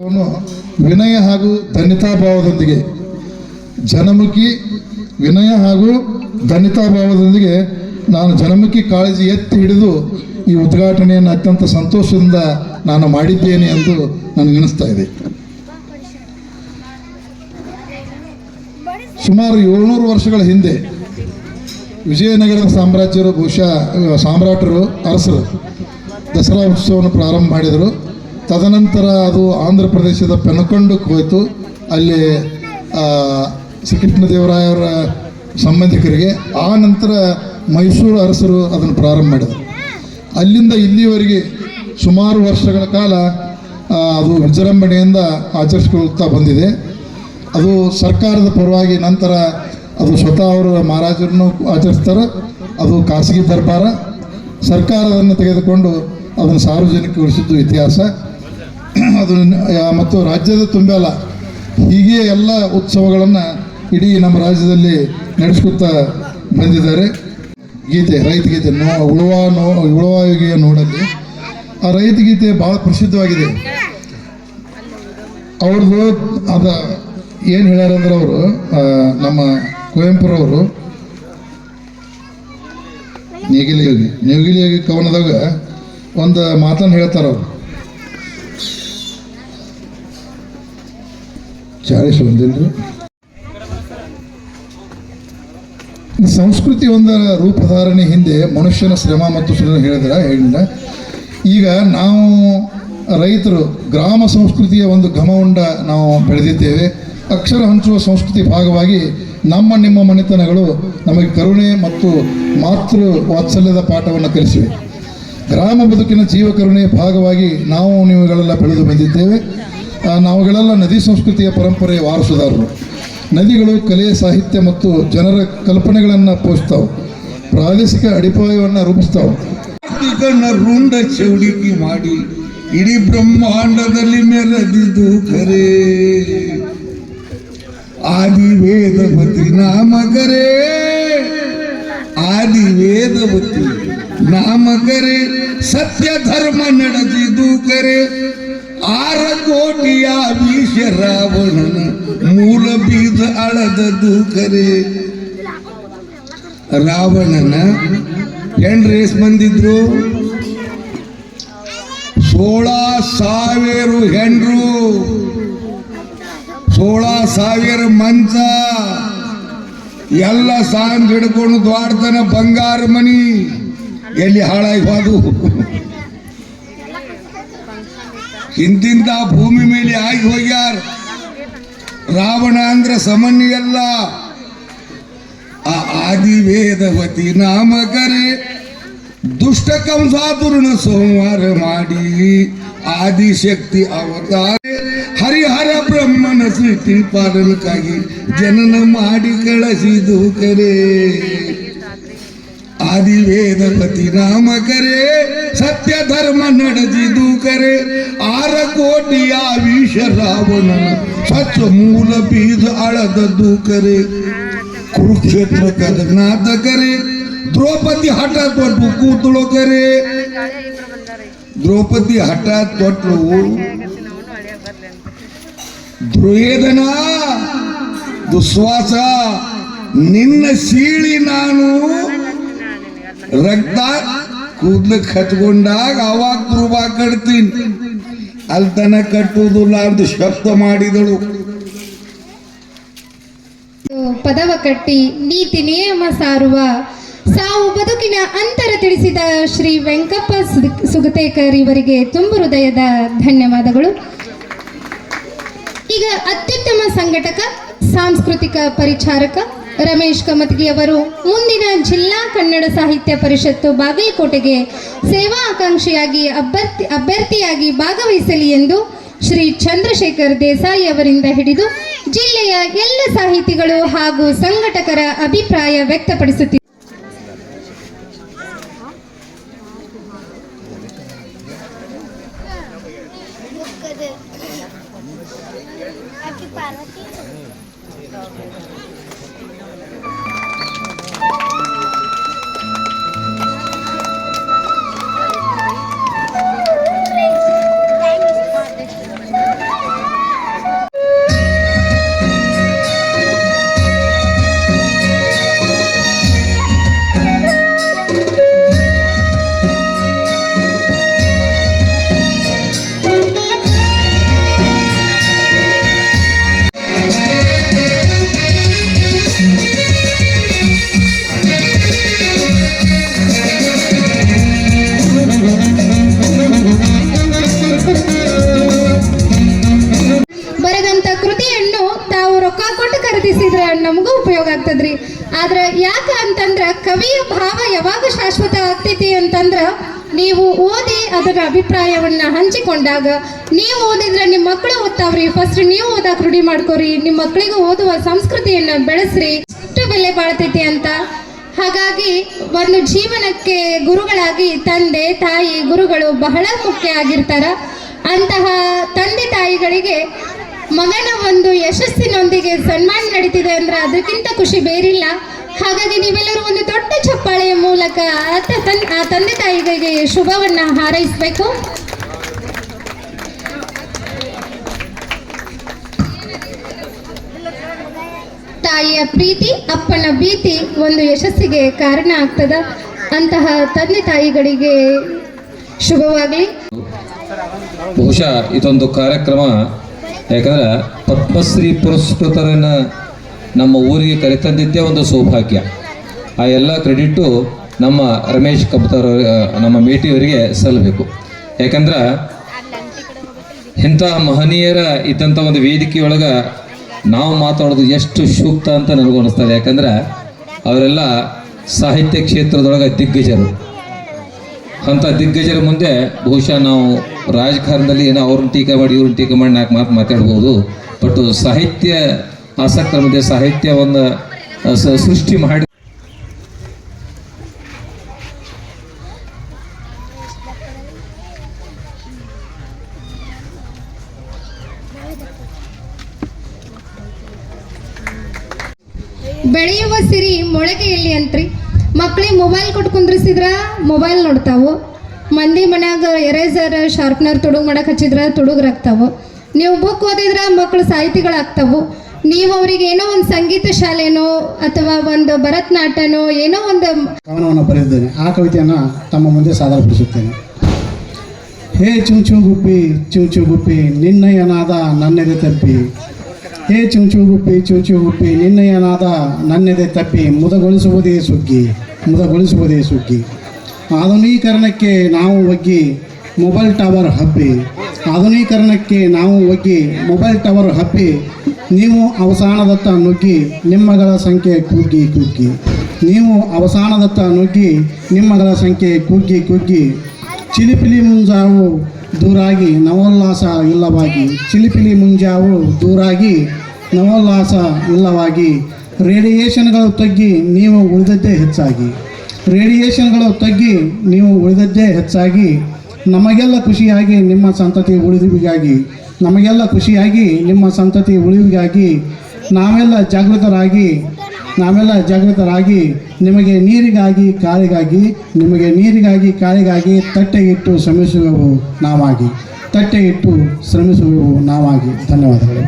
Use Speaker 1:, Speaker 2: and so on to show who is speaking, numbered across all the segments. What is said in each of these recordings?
Speaker 1: ಅವನು ವಿನಯ ಹಾಗೂ ಧನ್ಯತಾಭಾವದೊಂದಿಗೆ ಜನಮುಖಿ ವಿನಯ ಹಾಗೂ ಧನ್ಯತಾಭಾವದೊಂದಿಗೆ ನಾನು ಜನಮುಖಿ ಕಾಳಜಿ ಎತ್ತಿ ಹಿಡಿದು ಈ ಉದ್ಘಾಟನೆಯನ್ನು ಅತ್ಯಂತ ಸಂತೋಷದಿಂದ ನಾನು ಮಾಡಿದ್ದೇನೆ ಎಂದು ನನಗನ್ನಿಸ್ತಾ ಇದೆ. ಸುಮಾರು 700 ವರ್ಷಗಳ ಹಿಂದೆ ವಿಜಯನಗರದ ಸಾಮ್ರಾಜ್ಯರು ಬಹುಶಃ ಸಾಮ್ರಾಟರು ಅರಸರು ದಸರಾ ಉತ್ಸವವನ್ನು ಪ್ರಾರಂಭ ಮಾಡಿದರು. ತದನಂತರ ಅದು ಆಂಧ್ರ ಪ್ರದೇಶದ ಪೆನಕೊಂಡಕ್ಕೆ ಹೋಯಿತು. ಅಲ್ಲಿ ಶ್ರೀಕೃಷ್ಣದೇವರಾಯರ ಸಂಬಂಧಿಕರಿಗೆ ಆ ನಂತರ ಮೈಸೂರು ಅರಸರು ಅದನ್ನು ಪ್ರಾರಂಭ ಮಾಡಿದರು. ಅಲ್ಲಿಂದ ಇಲ್ಲಿಯವರೆಗೆ ಸುಮಾರು ವರ್ಷಗಳ ಕಾಲ ಅದು ವಿಜೃಂಭಣೆಯಿಂದ ಆಚರಿಸಿಕೊಳ್ಳುತ್ತಾ ಬಂದಿದೆ. ಅದು ಸರ್ಕಾರದ ಪರವಾಗಿ ನಂತರ ಅದು ಸ್ವತಃ ಅವರು ಮಹಾರಾಜರನ್ನು ಆಚರಿಸ್ತಾರೆ. ಅದು ಖಾಸಗಿ ದರ್ಬಾರ, ಸರ್ಕಾರವನ್ನು ತೆಗೆದುಕೊಂಡು ಅದನ್ನು ಸಾರ್ವಜನಿಕಗೊಳಿಸಿದ್ದು ಇತಿಹಾಸ. ಅದು ಮತ್ತು ರಾಜ್ಯದ ತುಂಬೆಲ್ಲ ಹೀಗೆ ಎಲ್ಲ ಉತ್ಸವಗಳನ್ನು ಇಡೀ ನಮ್ಮ ರಾಜ್ಯದಲ್ಲಿ ನಡೆಸ್ಕೊತಾ ಬಂದಿದ್ದಾರೆ. ಗೀತೆ, ರೈತ ಗೀತೆ ಉಳುವಾಯುಗಿಯ ನೋಡಲ್ಲಿ ಆ ರೈತ ಗೀತೆ ಭಾಳ ಪ್ರಸಿದ್ಧವಾಗಿದೆ. ಅವ್ರದ್ದು ಅದು ಏನು ಹೇಳ್ಯಾರಂದ್ರೆ ಅವರು ನಮ್ಮ ಕುವೆಂಪುರವರು ನೇಗಿಲಿಯೋಗಿ ಕವನದಾಗ ಒಂದು ಮಾತನ್ನು ಹೇಳ್ತಾರೆ. ಅವರು 40 ಒಂದಿಲ್ರಿ. ಸಂಸ್ಕೃತಿ ಒಂದರ ರೂಪಧಾರಣೆ ಹಿಂದೆ ಮನುಷ್ಯನ ಶ್ರಮ ಮತ್ತು ಹೇಳಿಲ್ಲ. ಈಗ ನಾವು ರೈತರು ಗ್ರಾಮ ಸಂಸ್ಕೃತಿಯ ಒಂದು ಘಮವುಂಡ ನಾವು ಬೆಳೆದಿದ್ದೇವೆ. ಅಕ್ಷರ ಹಂಚುವ ಸಂಸ್ಕೃತಿ ಭಾಗವಾಗಿ ನಿಮ್ಮ ಮನೆತನಗಳು ನಮಗೆ ಕರುಣೆ ಮತ್ತು ಮಾತೃ ವಾತ್ಸಲ್ಯದ ಪಾಠವನ್ನು ಕಲಿಸಿವೆ. ಗ್ರಾಮ ಬದುಕಿನ ಜೀವ ಕರುಣೆಯ ಭಾಗವಾಗಿ ನೀವುಗಳೆಲ್ಲ ಬೆಳೆದು ಬಂದಿದ್ದೇವೆ. ನಾವುಗಳೆಲ್ಲ ನದಿ ಸಂಸ್ಕೃತಿಯ ಪರಂಪರೆಯ ವಾರಸುದಾರರು. ನದಿಗಳು ಕಲೆ, ಸಾಹಿತ್ಯ ಮತ್ತು ಜನರ ಕಲ್ಪನೆಗಳನ್ನು ಪೋಷಿಸ್ತಾವೆ, ಪ್ರಾದೇಶಿಕ ಅಡಿಪಾಯವನ್ನು ರೂಪಿಸ್ತಾವೆ.
Speaker 2: ರುಂಡ ಚೌಡಿಕೆ ಮಾಡಿ ಇಡೀ ಬ್ರಹ್ಮಾಂಡದಲ್ಲಿ ಮೆರೆದಿದ್ದು ಖರೇ ಆದಿ ವೇದವತಿ ನಾಮಕರೇ, ಆದಿ ವೇದವತಿ ನಾಮಕರೇ, ಸತ್ಯ ಧರ್ಮ ನಡೆದಿದ್ದು ಕರೆ. 6 ಕೋಟಿಯ ವಿಷ ರಾವಣನ ಮೂಲ ಬೀಜ ಅಳದದ್ದು ಕರೆ. ರಾವಣನ ಹೆಂಡ್ರು ಎಷ್ಟು ಬಂದಿದ್ರು? 16,000 ಹೆಂಡ್ರು, 16,000 ಮಂಚ, ಎಲ್ಲ ಸಾಂಗ್ ಹಿಡ್ಕೊಂಡು ದ್ವಾಡ್ತಾನ ಬಂಗಾರ ಮನಿ. ಎಲ್ಲಿ ಹಾಳಾಗಿ ಹೋದು? ಇಂತಿಂತ ಭೂಮಿ ಮೇಲೆ ಆಗಿ ಹೋಗ್ಯಾರ. ರಾವಣ ಅಂದ್ರೆ ಸಾಮಾನ್ಯ ಅಲ್ಲ. ಆ ಆದಿ ವೇದವತಿ ನಾಮಕರೇ ದುಷ್ಟ ಕಂಸಾತುರನ ಸಂಹಾರ ಮಾಡಿ ಆದಿಶಕ್ತಿ ಅವತಾರ ಹರಿಹರ ಬ್ರಹ್ಮನ ಸೃಷ್ಟಿ ಪಾಲನಕ್ಕಾಗಿ ಜನನ ಮಾಡಿ ಕಳಿಸಿದು ಕರೆ. ಆದಿ ವೇದವತಿ ನಾಮಕರೇ, ಸತ್ಯ ಧರ್ಮ ನಡೆದಿದ್ದು ಕರೆ. 6 ಕೋಟಿಯ ವಿಷ ರಾವಣನ ಸ್ವಚ್ಛ ಮೂಲ ಬೀಜ ಅಳದದ್ದು ಕರೆ. ಕುರುಕ್ಷೇತ್ರ ಕದನಾಥ ಕರೆ. ದ್ರೌಪದಿ ಹಠ ತೊಟ್ಟು ಕೂತಳು ಕರೆ. ದ್ರೌಪದಿ ಹಠ ತೊಟ್ಟು ದುರ್ಯೋಧನ ದುಶ್ವಾಸ ನಿನ್ನ ಸೀಳಿ ನಾನು ರಕ್ತ ಕೂದ್ಲಕ್ಕೆ ಹಚ್ಕೊಂಡಾಗ ಅವಾಗ ತುರುಬಾ ಕಟ್ತೀನಿ, ಅಲ್ತನ ಕಟ್ಟುವುದಿಲ್ಲ ಅಂತ ಶಬ್ದ ಮಾಡಿದಳು.
Speaker 3: ಪದವ ಕಟ್ಟಿ ನೀತಿ ನಿಯಮ ಸಾರುವ ಸಾವು ಬದುಕಿನ ಅಂತರ ತಿಳಿಸಿದ ಶ್ರೀ ವೆಂಕಪ್ಪ ಸುಗತೇಕರ್ ಇವರಿಗೆ ತುಂಬು ಹೃದಯದ ಧನ್ಯವಾದಗಳು. ಈಗ ಅತ್ಯುತ್ತಮ ಸಂಘಟಕ, ಸಾಂಸ್ಕೃತಿಕ ಪರಿಚಾರಕ ರಮೇಶ್ ಕಮತ್ಗಿ ಅವರು ಮುಂದಿನ ಜಿಲ್ಲಾ ಕನ್ನಡ ಸಾಹಿತ್ಯ ಪರಿಷತ್ತು ಬಾಗಲಕೋಟೆಗೆ ಸೇವಾ ಆಕಾಂಕ್ಷಿಯಾಗಿ ಅಭ್ಯರ್ಥಿಯಾಗಿ ಭಾಗವಹಿಸಲಿ ಎಂದು ಶ್ರೀ ಚಂದ್ರಶೇಖರ್ ದೇಸಾಯಿ ಅವರಿಂದ ಹಿಡಿದು ಜಿಲ್ಲೆಯ ಎಲ್ಲ ಸಾಹಿತಿಗಳು ಹಾಗೂ ಸಂಘಟಕರ ಅಭಿಪ್ರಾಯ ವ್ಯಕ್ತಪಡಿಸುತ್ತಿದ್ದಾರೆ. ಉಪಯೋಗ ಆಗ್ತದ್ರಿ. ಆದ್ರೆ ಯಾಕ ಅಂತಂದ್ರ ಕವಿಯ ಭಾವ ಯಾವಾಗ ಶಾಶ್ವತ ಆಗ್ತೈತಿ ಅಂತಂದ್ರ ನೀವು ಓದಿ ಅದರ ಅಭಿಪ್ರಾಯವನ್ನ ಹಂಚಿಕೊಂಡಾಗ, ನೀವು ಓದಿದ್ರೆ ನಿಮ್ಮ ಮಕ್ಕಳು ಓದ್ತಾವ್ರಿ, ಫಸ್ಟ್ ನೀವು ಓದಾಕ್ ರೂಢಿ ಮಾಡ್ಕೋರಿ, ನಿಮ್ಮ ಮಕ್ಕಳಿಗೂ ಓದುವ ಸಂಸ್ಕೃತಿಯನ್ನ ಬೆಳೆಸ್ರಿ, ಎಷ್ಟು ಬೆಲೆ ಬಾಳ್ತೈತಿ ಅಂತ. ಹಾಗಾಗಿ ಒಂದು ಜೀವನಕ್ಕೆ ಗುರುಗಳಾಗಿ ತಂದೆ ತಾಯಿ ಗುರುಗಳು ಬಹಳ ಮುಖ್ಯ ಆಗಿರ್ತಾರ. ಅಂತಹ ತಂದೆ ತಾಯಿಗಳಿಗೆ ಮಗನ ಒಂದು ಯಶಸ್ಸಿನೊಂದಿಗೆ ಸನ್ಮಾನ ನಡೀತಿದೆ ಅಂದ್ರೆ ಅದಕ್ಕಿಂತ ಖುಷಿ ಬೇರಿಲ್ಲ. ಹಾಗಾಗಿ ನೀವೆಲ್ಲರೂ ಒಂದು ದೊಡ್ಡ ಚಪ್ಪಾಳೆಯ ಮೂಲಕ ಆ ತಂದೆ ತಾಯಿಗಳಿಗೆ ಶುಭವನ್ನ ಹಾರೈಸಬೇಕು. ತಾಯಿಯ ಪ್ರೀತಿ ಅಪ್ಪನ ಭೀತಿ ಒಂದು ಯಶಸ್ಸಿಗೆ ಕಾರಣ ಆಗ್ತದ. ಅಂತಹ ತಂದೆ ತಾಯಿಗಳಿಗೆ ಶುಭವಾಗಲಿ.
Speaker 4: ಬಹುಶಃ ಇದೊಂದು ಕಾರ್ಯಕ್ರಮ, ಯಾಕಂದ್ರೆ ಪದ್ಮಶ್ರೀ ಪುರಸ್ಕೃತರನ್ನು ನಮ್ಮ ಊರಿಗೆ ಕರೆತಂದಿದ್ದೇ ಒಂದು ಸೌಭಾಗ್ಯ. ಆ ಎಲ್ಲ ಕ್ರೆಡಿಟು ನಮ್ಮ ರಮೇಶ್ ಕಬ್ತಾರ್ ನಮ್ಮ ಮೇಟಿಯವರಿಗೆ ಸಲ್ಲಬೇಕು. ಯಾಕಂದ್ರೆ ಇಂಥ ಮಹನೀಯರ ಇದ್ದಂಥ ಒಂದು ವೇದಿಕೆಯೊಳಗೆ ನಾವು ಮಾತಾಡೋದು ಎಷ್ಟು ಸೂಕ್ತ ಅಂತ ನನಗೂ ಅನಿಸ್ತದೆ. ಯಾಕಂದ್ರೆ ಅವರೆಲ್ಲ ಸಾಹಿತ್ಯ ಕ್ಷೇತ್ರದೊಳಗೆ ದಿಗ್ಗಜರು. ಅಂಥ ದಿಗ್ಗಜರ ಮುಂದೆ ಬಹುಶಃ ನಾವು ರಾಜಕಾರಣದಲ್ಲಿ ಏನೋ ಅವ್ರನ್ನ ಟೀಕೆ ಮಾಡಿ ಇವ್ರನ್ನ ಟೀಕೆ ಮಾಡಿ ನಾಲ್ಕು ಮಾತು ಮಾತಾಡ್ಬೋದು. ಬಟ್ ಸಾಹಿತ್ಯ ಆಸಕ್ತರ ಮಧ್ಯೆ ಸಾಹಿತ್ಯವನ್ನು ಸೃಷ್ಟಿ ಮಾಡಿ
Speaker 3: ಬೆಳೆಯುವ ಸಿರಿ ಮೊಳಗೆಯಲ್ಲಿ ಅಂತ್ರಿ. ಮಕ್ಕಳಿಗೆ ಮೊಬೈಲ್ ಕೊಟ್ಟು ಕುಂದ್ರಿಸಿದ್ರ ಮೊಬೈಲ್ ನೋಡ್ತಾವು. ಮಂದಿ ಮನ್ಯಾಗ ಎರೇಸರ್ ಶಾರ್ಪ್ನರ್ ತುಡುಗ್ ಮಾಡಕ್ಕೆ ಹಚ್ಚಿದ್ರ ತುಡುಗ್ರಾಗ್ತಾವು. ನೀವು ಬುಕ್ ಓದಿದ್ರ ಮಕ್ಕಳು ಸಾಹಿತಿಗಳಾಗ್ತಾವು. ನೀವು ಅವರಿಗೆ ಏನೋ ಒಂದು ಸಂಗೀತ ಶಾಲೆನೋ ಅಥವಾ ಒಂದು ಭರತನಾಟ್ಯನೋ ಏನೋ ಒಂದು
Speaker 5: ಕವನವನ್ನು ಬರೆದಿದ್ದೇನೆ. ಆ ಕವಿತೆಯನ್ನು ತಮ್ಮ ಮುಂದೆ ಸಾದರಪಡಿಸುತ್ತೇನೆ. ಹೇ ಚುಂಚು ಗುಪ್ಪಿ ಚುಂಚು ಗುಪ್ಪಿ ನಿನ್ನಯ್ಯನಾದ ನನ್ನೆದೆ ತಪ್ಪಿ, ಹೇ ಚುಂಚು ಗುಪ್ಪಿ ನಿನ್ನಯ್ಯನಾದ ನನ್ನೆದೆ ತಪ್ಪಿ, ಮುದಗೊಳಿಸುವುದೇ ಸುಗ್ಗಿ. ಆಧುನೀಕರಣಕ್ಕೆ ನಾವು ಒಗ್ಗಿ ಮೊಬೈಲ್ ಟವರ್ ಹಬ್ಬಿ, ನೀವು ಅವಸಾನದತ್ತ ನುಗ್ಗಿ ನಿಮ್ಮಗಳ ಸಂಖ್ಯೆ ಕುಗ್ಗಿ, ಚಿಲಿಪಿಲಿ ಮುಂಜಾವು ದೂರಾಗಿ ನವೋಲ್ಲಾಸ ಇಲ್ಲವಾಗಿ, ರೇಡಿಯೇಷನ್ಗಳು ತಗ್ಗಿ ನೀವು ಉಳಿದದ್ದೇ ಹೆಚ್ಚಾಗಿ, ನಮಗೆಲ್ಲ ಖುಷಿಯಾಗಿ ನಿಮ್ಮ ಸಂತತಿ ಉಳಿವಿಗಾಗಿ ನಾವೆಲ್ಲ ಜಾಗೃತರಾಗಿ ನಿಮಗೆ ನೀರಿಗಾಗಿ ಕಾಳಿಗಾಗಿ ತಟ್ಟೆ ಇಟ್ಟು ಶ್ರಮಿಸುವೆವು ನಾವಾಗಿ. ಧನ್ಯವಾದಗಳು.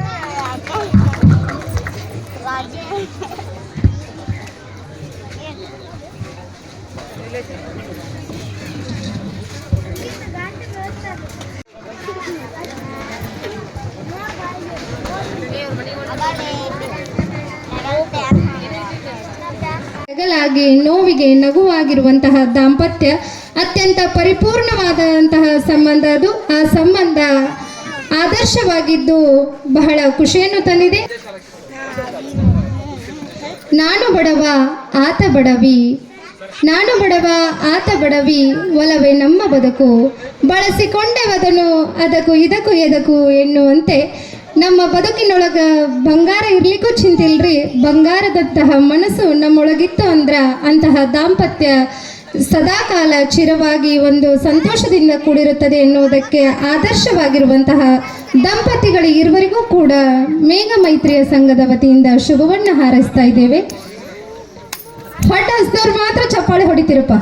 Speaker 3: ಜಗಳಾಗಿ ನೋವಿಗೆ ನಗುವಾಗಿರುವಂತಹ ದಾಂಪತ್ಯ ಅತ್ಯಂತ ಪರಿಪೂರ್ಣವಾದಂತಹ ಸಂಬಂಧ. ಅದು ಆ ಸಂಬಂಧ ಆದರ್ಶವಾಗಿದ್ದು ಬಹಳ ಖುಷಿಯನ್ನು ತಂದಿದೆ. ನಾನು ಬಡವ ಆತ ಬಡವಿ ಒಲವೇ ನಮ್ಮ ಬದುಕು, ಬಳಸಿಕೊಂಡೆವದನು ಅದಕ್ಕೂ ಇದಕ್ಕೂ ಎದಕ್ಕೂ ಎನ್ನುವಂತೆ ನಮ್ಮ ಬದುಕಿನೊಳಗ ಬಂಗಾರ ಇರ್ಲಿಕ್ಕೂ ಚಿಂತಿಲ್ರಿ. ಬಂಗಾರದಂತಹ ಮನಸ್ಸು ನಮ್ಮೊಳಗಿತ್ತು ಅಂದ್ರ ಅಂತಹ ದಾಂಪತ್ಯ ಸದಾಕಾಲ ಚಿರವಾಗಿ ಒಂದು ಸಂತೋಷದಿಂದ ಕೂಡಿರುತ್ತದೆ ಎನ್ನುವುದಕ್ಕೆ ಆದರ್ಶವಾಗಿರುವಂತಹ ದಂಪತಿಗಳು ಇರುವರಿಗೂ ಕೂಡ ಮೇಘ ಮೈತ್ರಿಯ ಸಂಘದ ವತಿಯಿಂದ ಶುಭವನ್ನು ಹಾರೈಸ್ತಾ ಇದ್ದೇವೆ. ಹೊಟ್ಟೆ ಹಸಿದವ್ರು ಮಾತ್ರ ಚಪ್ಪಾಳೆ ಹೊಡಿತೀರಪ್ಪ.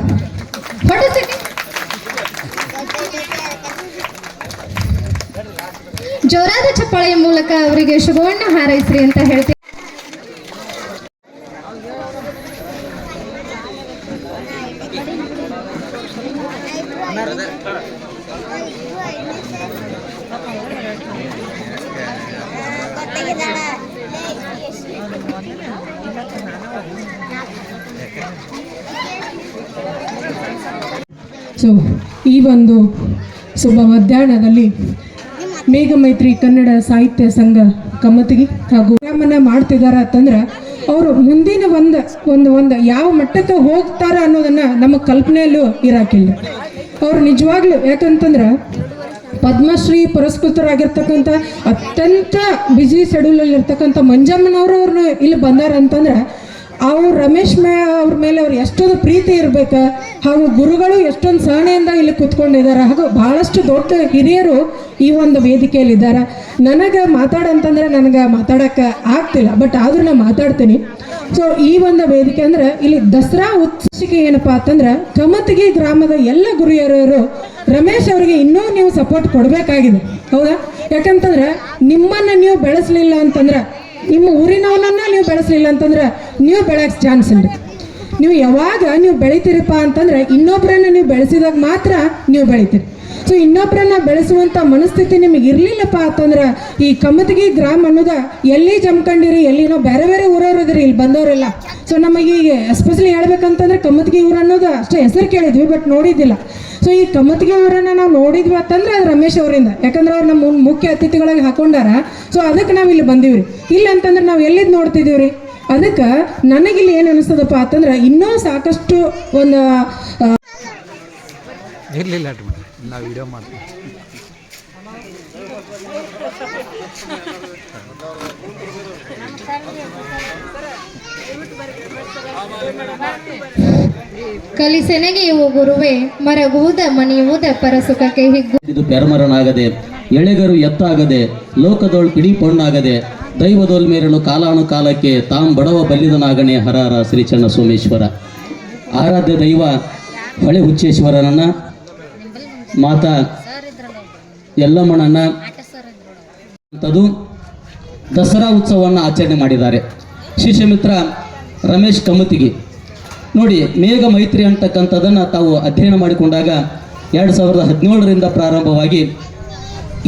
Speaker 3: ಜೋರಾದ ಚಪ್ಪಾಳೆಯ ಮೂಲಕ ಅವರಿಗೆ ಶುಭವನ್ನು ಹಾರೈಸ್ರಿ ಅಂತ ಹೇಳ್ತೀವಿ.
Speaker 6: ಸೊ ಈ ಒಂದು ಶುಭ ಮಧ್ಯಾಹ್ನದಲ್ಲಿ ಮೇಘ ಮೈತ್ರಿ ಕನ್ನಡ ಸಾಹಿತ್ಯ ಸಂಘ ಕಮ್ಮತಿಗಿ ಹಾಗೂ ಪ್ರೋಗ್ರಾಮನ್ನು ಮಾಡ್ತಿದ್ದಾರೆ ಅಂತಂದ್ರೆ ಅವರು ಮುಂದಿನ ಒಂದು ಯಾವ ಮಟ್ಟಕ್ಕೆ ಹೋಗ್ತಾರ ಅನ್ನೋದನ್ನು ನಮ್ಮ ಕಲ್ಪನೆಯಲ್ಲೂ ಇರಾಕಿಲ್ಲ. ಅವ್ರು ನಿಜವಾಗ್ಲೂ ಯಾಕಂತಂದ್ರೆ ಪದ್ಮಶ್ರೀ ಪುರಸ್ಕೃತರಾಗಿರ್ತಕ್ಕಂಥ ಅತ್ಯಂತ ಬ್ಯುಸಿ ಶೆಡ್ಯೂಲಲ್ಲಿ ಇರ್ತಕ್ಕಂಥ ಮಂಜಮ್ಮನವರು ಅವ್ರನ್ನ ಇಲ್ಲಿ ಬಂದಾರ ಅಂತಂದ್ರೆ ಅವ್ರು ರಮೇಶ್ ಅವ್ರ ಮೇಲೆ ಅವ್ರು ಎಷ್ಟೊಂದು ಪ್ರೀತಿ ಇರಬೇಕು, ಹಾಗೂ ಗುರುಗಳು ಎಷ್ಟೊಂದು ಸಹನೆಯಿಂದ ಇಲ್ಲಿ ಕೂತ್ಕೊಂಡಿದ್ದಾರೆ, ಹಾಗೂ ಬಹಳಷ್ಟು ದೊಡ್ಡ ಹಿರಿಯರು ಈ ಒಂದು ವೇದಿಕೆಯಲ್ಲಿದ್ದಾರೆ. ನನಗೆ ಮಾತಾಡಂತಂದ್ರೆ ನನಗೆ ಮಾತಾಡೋಕ್ಕೆ ಆಗ್ತಿಲ್ಲ, ಬಟ್ ಆದರೂ ನಾನು ಮಾತಾಡ್ತೀನಿ. ಸೊ ಈ ಒಂದು ವೇದಿಕೆ ಅಂದ್ರೆ ಇಲ್ಲಿ ದಸರಾ ಉತ್ಸವಕ್ಕೆ ಏನಪ್ಪ ಅಂತಂದ್ರೆ ಕಮತಗಿ ಗ್ರಾಮದ ಎಲ್ಲ ಗುರಿಯರು ರಮೇಶ್ ಅವರಿಗೆ ಇನ್ನೂ ನೀವು ಸಪೋರ್ಟ್ ಕೊಡಬೇಕಾಗಿದೆ, ಹೌದಾ? ಯಾಕಂತಂದ್ರೆ ನಿಮ್ಮನ್ನು ನೀವು ಬೆಳೆಸಲಿಲ್ಲ ಅಂತಂದ್ರೆ, ನಿಮ್ಮ ಊರಿನವನನ್ನ ನೀವು ಬೆಳೆಸಲಿಲ್ಲ ಅಂತಂದ್ರೆ ನೀವು ಬೆಳೆಯೋಕೆ ಚಾನ್ಸ್ ಇಲ್ಲ. ನೀವು ಯಾವಾಗ ನೀವು ಬೆಳಿತೀರಪ್ಪ ಅಂತಂದ್ರೆ ಇನ್ನೊಬ್ಬರನ್ನ ನೀವು ಬೆಳೆಸಿದಾಗ ಮಾತ್ರ ನೀವು ಬೆಳಿತೀರಿ. ಸೊ ಇನ್ನೊಬ್ಬರನ್ನ ಬೆಳೆಸುವಂಥ ಮನಸ್ಥಿತಿ ನಿಮಗೆ ಇರಲಿಲ್ಲಪ್ಪ ಅಂತಂದ್ರೆ ಈ ಕಮತಗಿ ಗ್ರಾಮ ಅನ್ನೋದ ಎಲ್ಲಿ ಜಮ್ಕೊಂಡಿರಿ, ಎಲ್ಲಿನೋ ಬೇರೆ ಬೇರೆ ಊರವ್ರು ಇದ್ರಿ, ಇಲ್ಲಿ ಬಂದವರೆಲ್ಲ. ಸೊ ನಮಗೆ ಈಗ ಎಸ್ಪೆಷಲಿ ಹೇಳ್ಬೇಕಂತಂದ್ರೆ ಕಮತಗಿ ಊರು ಅನ್ನೋದು ಅಷ್ಟೇ ಹೆಸರು ಕೇಳಿದ್ವಿ, ಬಟ್ ನೋಡಿದ್ದಿಲ್ಲ. ಸೊ ಈ ಕಮತಗಿ ಊರನ್ನು ನಾವು ನೋಡಿದ್ವಿ ಅಂತಂದ್ರೆ ಅದು ರಮೇಶ್ ಅವರಿಂದ, ಯಾಕಂದ್ರೆ ಅವ್ರು ನಮ್ಮ ಮುಖ್ಯ ಅತಿಥಿಗಳಾಗಿ ಹಾಕೊಂಡಾರ. ಸೊ ಅದಕ್ಕೆ ನಾವು ಇಲ್ಲಿ ಬಂದೀವ್ರಿ. ಇಲ್ಲ ಅಂತಂದ್ರೆ ನಾವು ಎಲ್ಲಿದ್ದು ನೋಡ್ತಿದ್ದೀವಿ ರೀ. ಅದಕ್ಕೆ ನನಗಿಲ್ಲಿ ಏನು ಅನಿಸ್ತದಪ್ಪ ಅಂತಂದ್ರೆ ಇನ್ನೂ ಸಾಕಷ್ಟು ಒಂದು
Speaker 7: ಇರಲಿಲ್ಲ ನಾವು ವಿಡಿಯೋ ಮಾಡ್ತೀವಿ.
Speaker 3: ಕಲಿಸೆನಗೆಯುವ ಗುರುವೇ ಮರಗುವುದ ಮಣಿಯುವುದ ಪರಸುಖಕ್ಕೆ ಹಿಗ್ಗು.
Speaker 8: ಇದು ಪೆರಮರನಾಗದೆ ಎಳೆಗರು ಎತ್ತಾಗದೆ ಲೋಕದೋಳ್ ಪಿಡಿ ಪೊಣ್ಣಾಗದೆ ದೈವದೋಲ್ ಮೇರಲು ಕಾಲಾನು ಕಾಲಕ್ಕೆ ತಾಂ ಬಡವ ಬಲ್ಲಿದನಾಗಣೆ ಹರಹರ ಶ್ರೀ ಚನ್ನ ಸೋಮೇಶ್ವರ. ಆರಾಧ್ಯ ದೈವ ಹೊಳೆ ಹುಚ್ಚೇಶ್ವರನನ್ನ, ಮಾತಾ ಯಲ್ಲಮ್ಮನನ್ನ ಅಂತದು ದಸರಾ ಉತ್ಸವವನ್ನು ಆಚರಣೆ ಮಾಡಿದ್ದಾರೆ. ಶಿಷ್ಯ ಮಿತ್ರ ರಮೇಶ್ ಕಮತಿಗಿ ನೋಡಿ, ಮೇಘ ಮೈತ್ರಿ ಅಂತಕ್ಕಂಥದ್ದನ್ನು ತಾವು ಅಧ್ಯಯನ ಮಾಡಿಕೊಂಡಾಗ 2017ರಿಂದ ಪ್ರಾರಂಭವಾಗಿ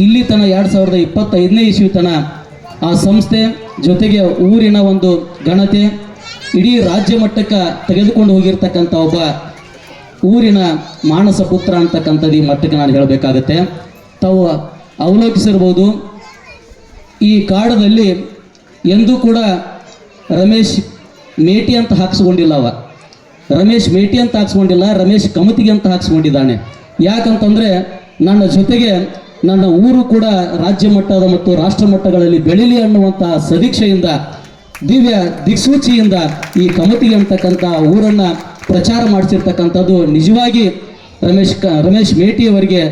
Speaker 8: ಇಲ್ಲಿ ತನ 2025ನೇ ಇಸ್ವಿ ತನ ಆ ಸಂಸ್ಥೆ ಜೊತೆಗೆ ಊರಿನ ಒಂದು ಘನತೆ ಇಡೀ ರಾಜ್ಯ ಮಟ್ಟಕ್ಕೆ ತೆಗೆದುಕೊಂಡು ಹೋಗಿರ್ತಕ್ಕಂಥ ಒಬ್ಬ ಊರಿನ ಮಾನಸ ಪುತ್ರ ಅಂತಕ್ಕಂಥದ್ದು ಈ ಮಟ್ಟಕ್ಕೆ ನಾನು ಹೇಳಬೇಕಾಗತ್ತೆ. ತಾವು ಅವಲೋಕಿಸಿರ್ಬೋದು, ಈ ಕಾಡದಲ್ಲಿ ಎಂದೂ ಕೂಡ ರಮೇಶ್ ಮೇಟಿ ಅಂತ ಹಾಕ್ಸ್ಕೊಂಡಿಲ್ಲ. ರಮೇಶ್ ಮೇಟಿ ಅಂತ ಹಾಕ್ಸ್ಕೊಂಡಿಲ್ಲ, ರಮೇಶ್ ಕಮತಿಗೆ ಅಂತ ಹಾಕ್ಸ್ಕೊಂಡಿದ್ದಾನೆ. ಯಾಕಂತಂದರೆ ನನ್ನ ಜೊತೆಗೆ ನನ್ನ ಊರು ಕೂಡ ರಾಜ್ಯ ಮಟ್ಟದ ಮತ್ತು ರಾಷ್ಟ್ರ ಮಟ್ಟಗಳಲ್ಲಿ ಬೆಳೀಲಿ ಅನ್ನುವಂಥ ಸದೀಕ್ಷೆಯಿಂದ, ದಿವ್ಯ ದಿಕ್ಸೂಚಿಯಿಂದ ಈ ಕಮತಿಗೆ ಅಂತಕ್ಕಂಥ ಊರನ್ನು ಪ್ರಚಾರ ಮಾಡಿಸಿರ್ತಕ್ಕಂಥದ್ದು ನಿಜವಾಗಿ ರಮೇಶ್ ಮೇಟಿಯವರಿಗೆ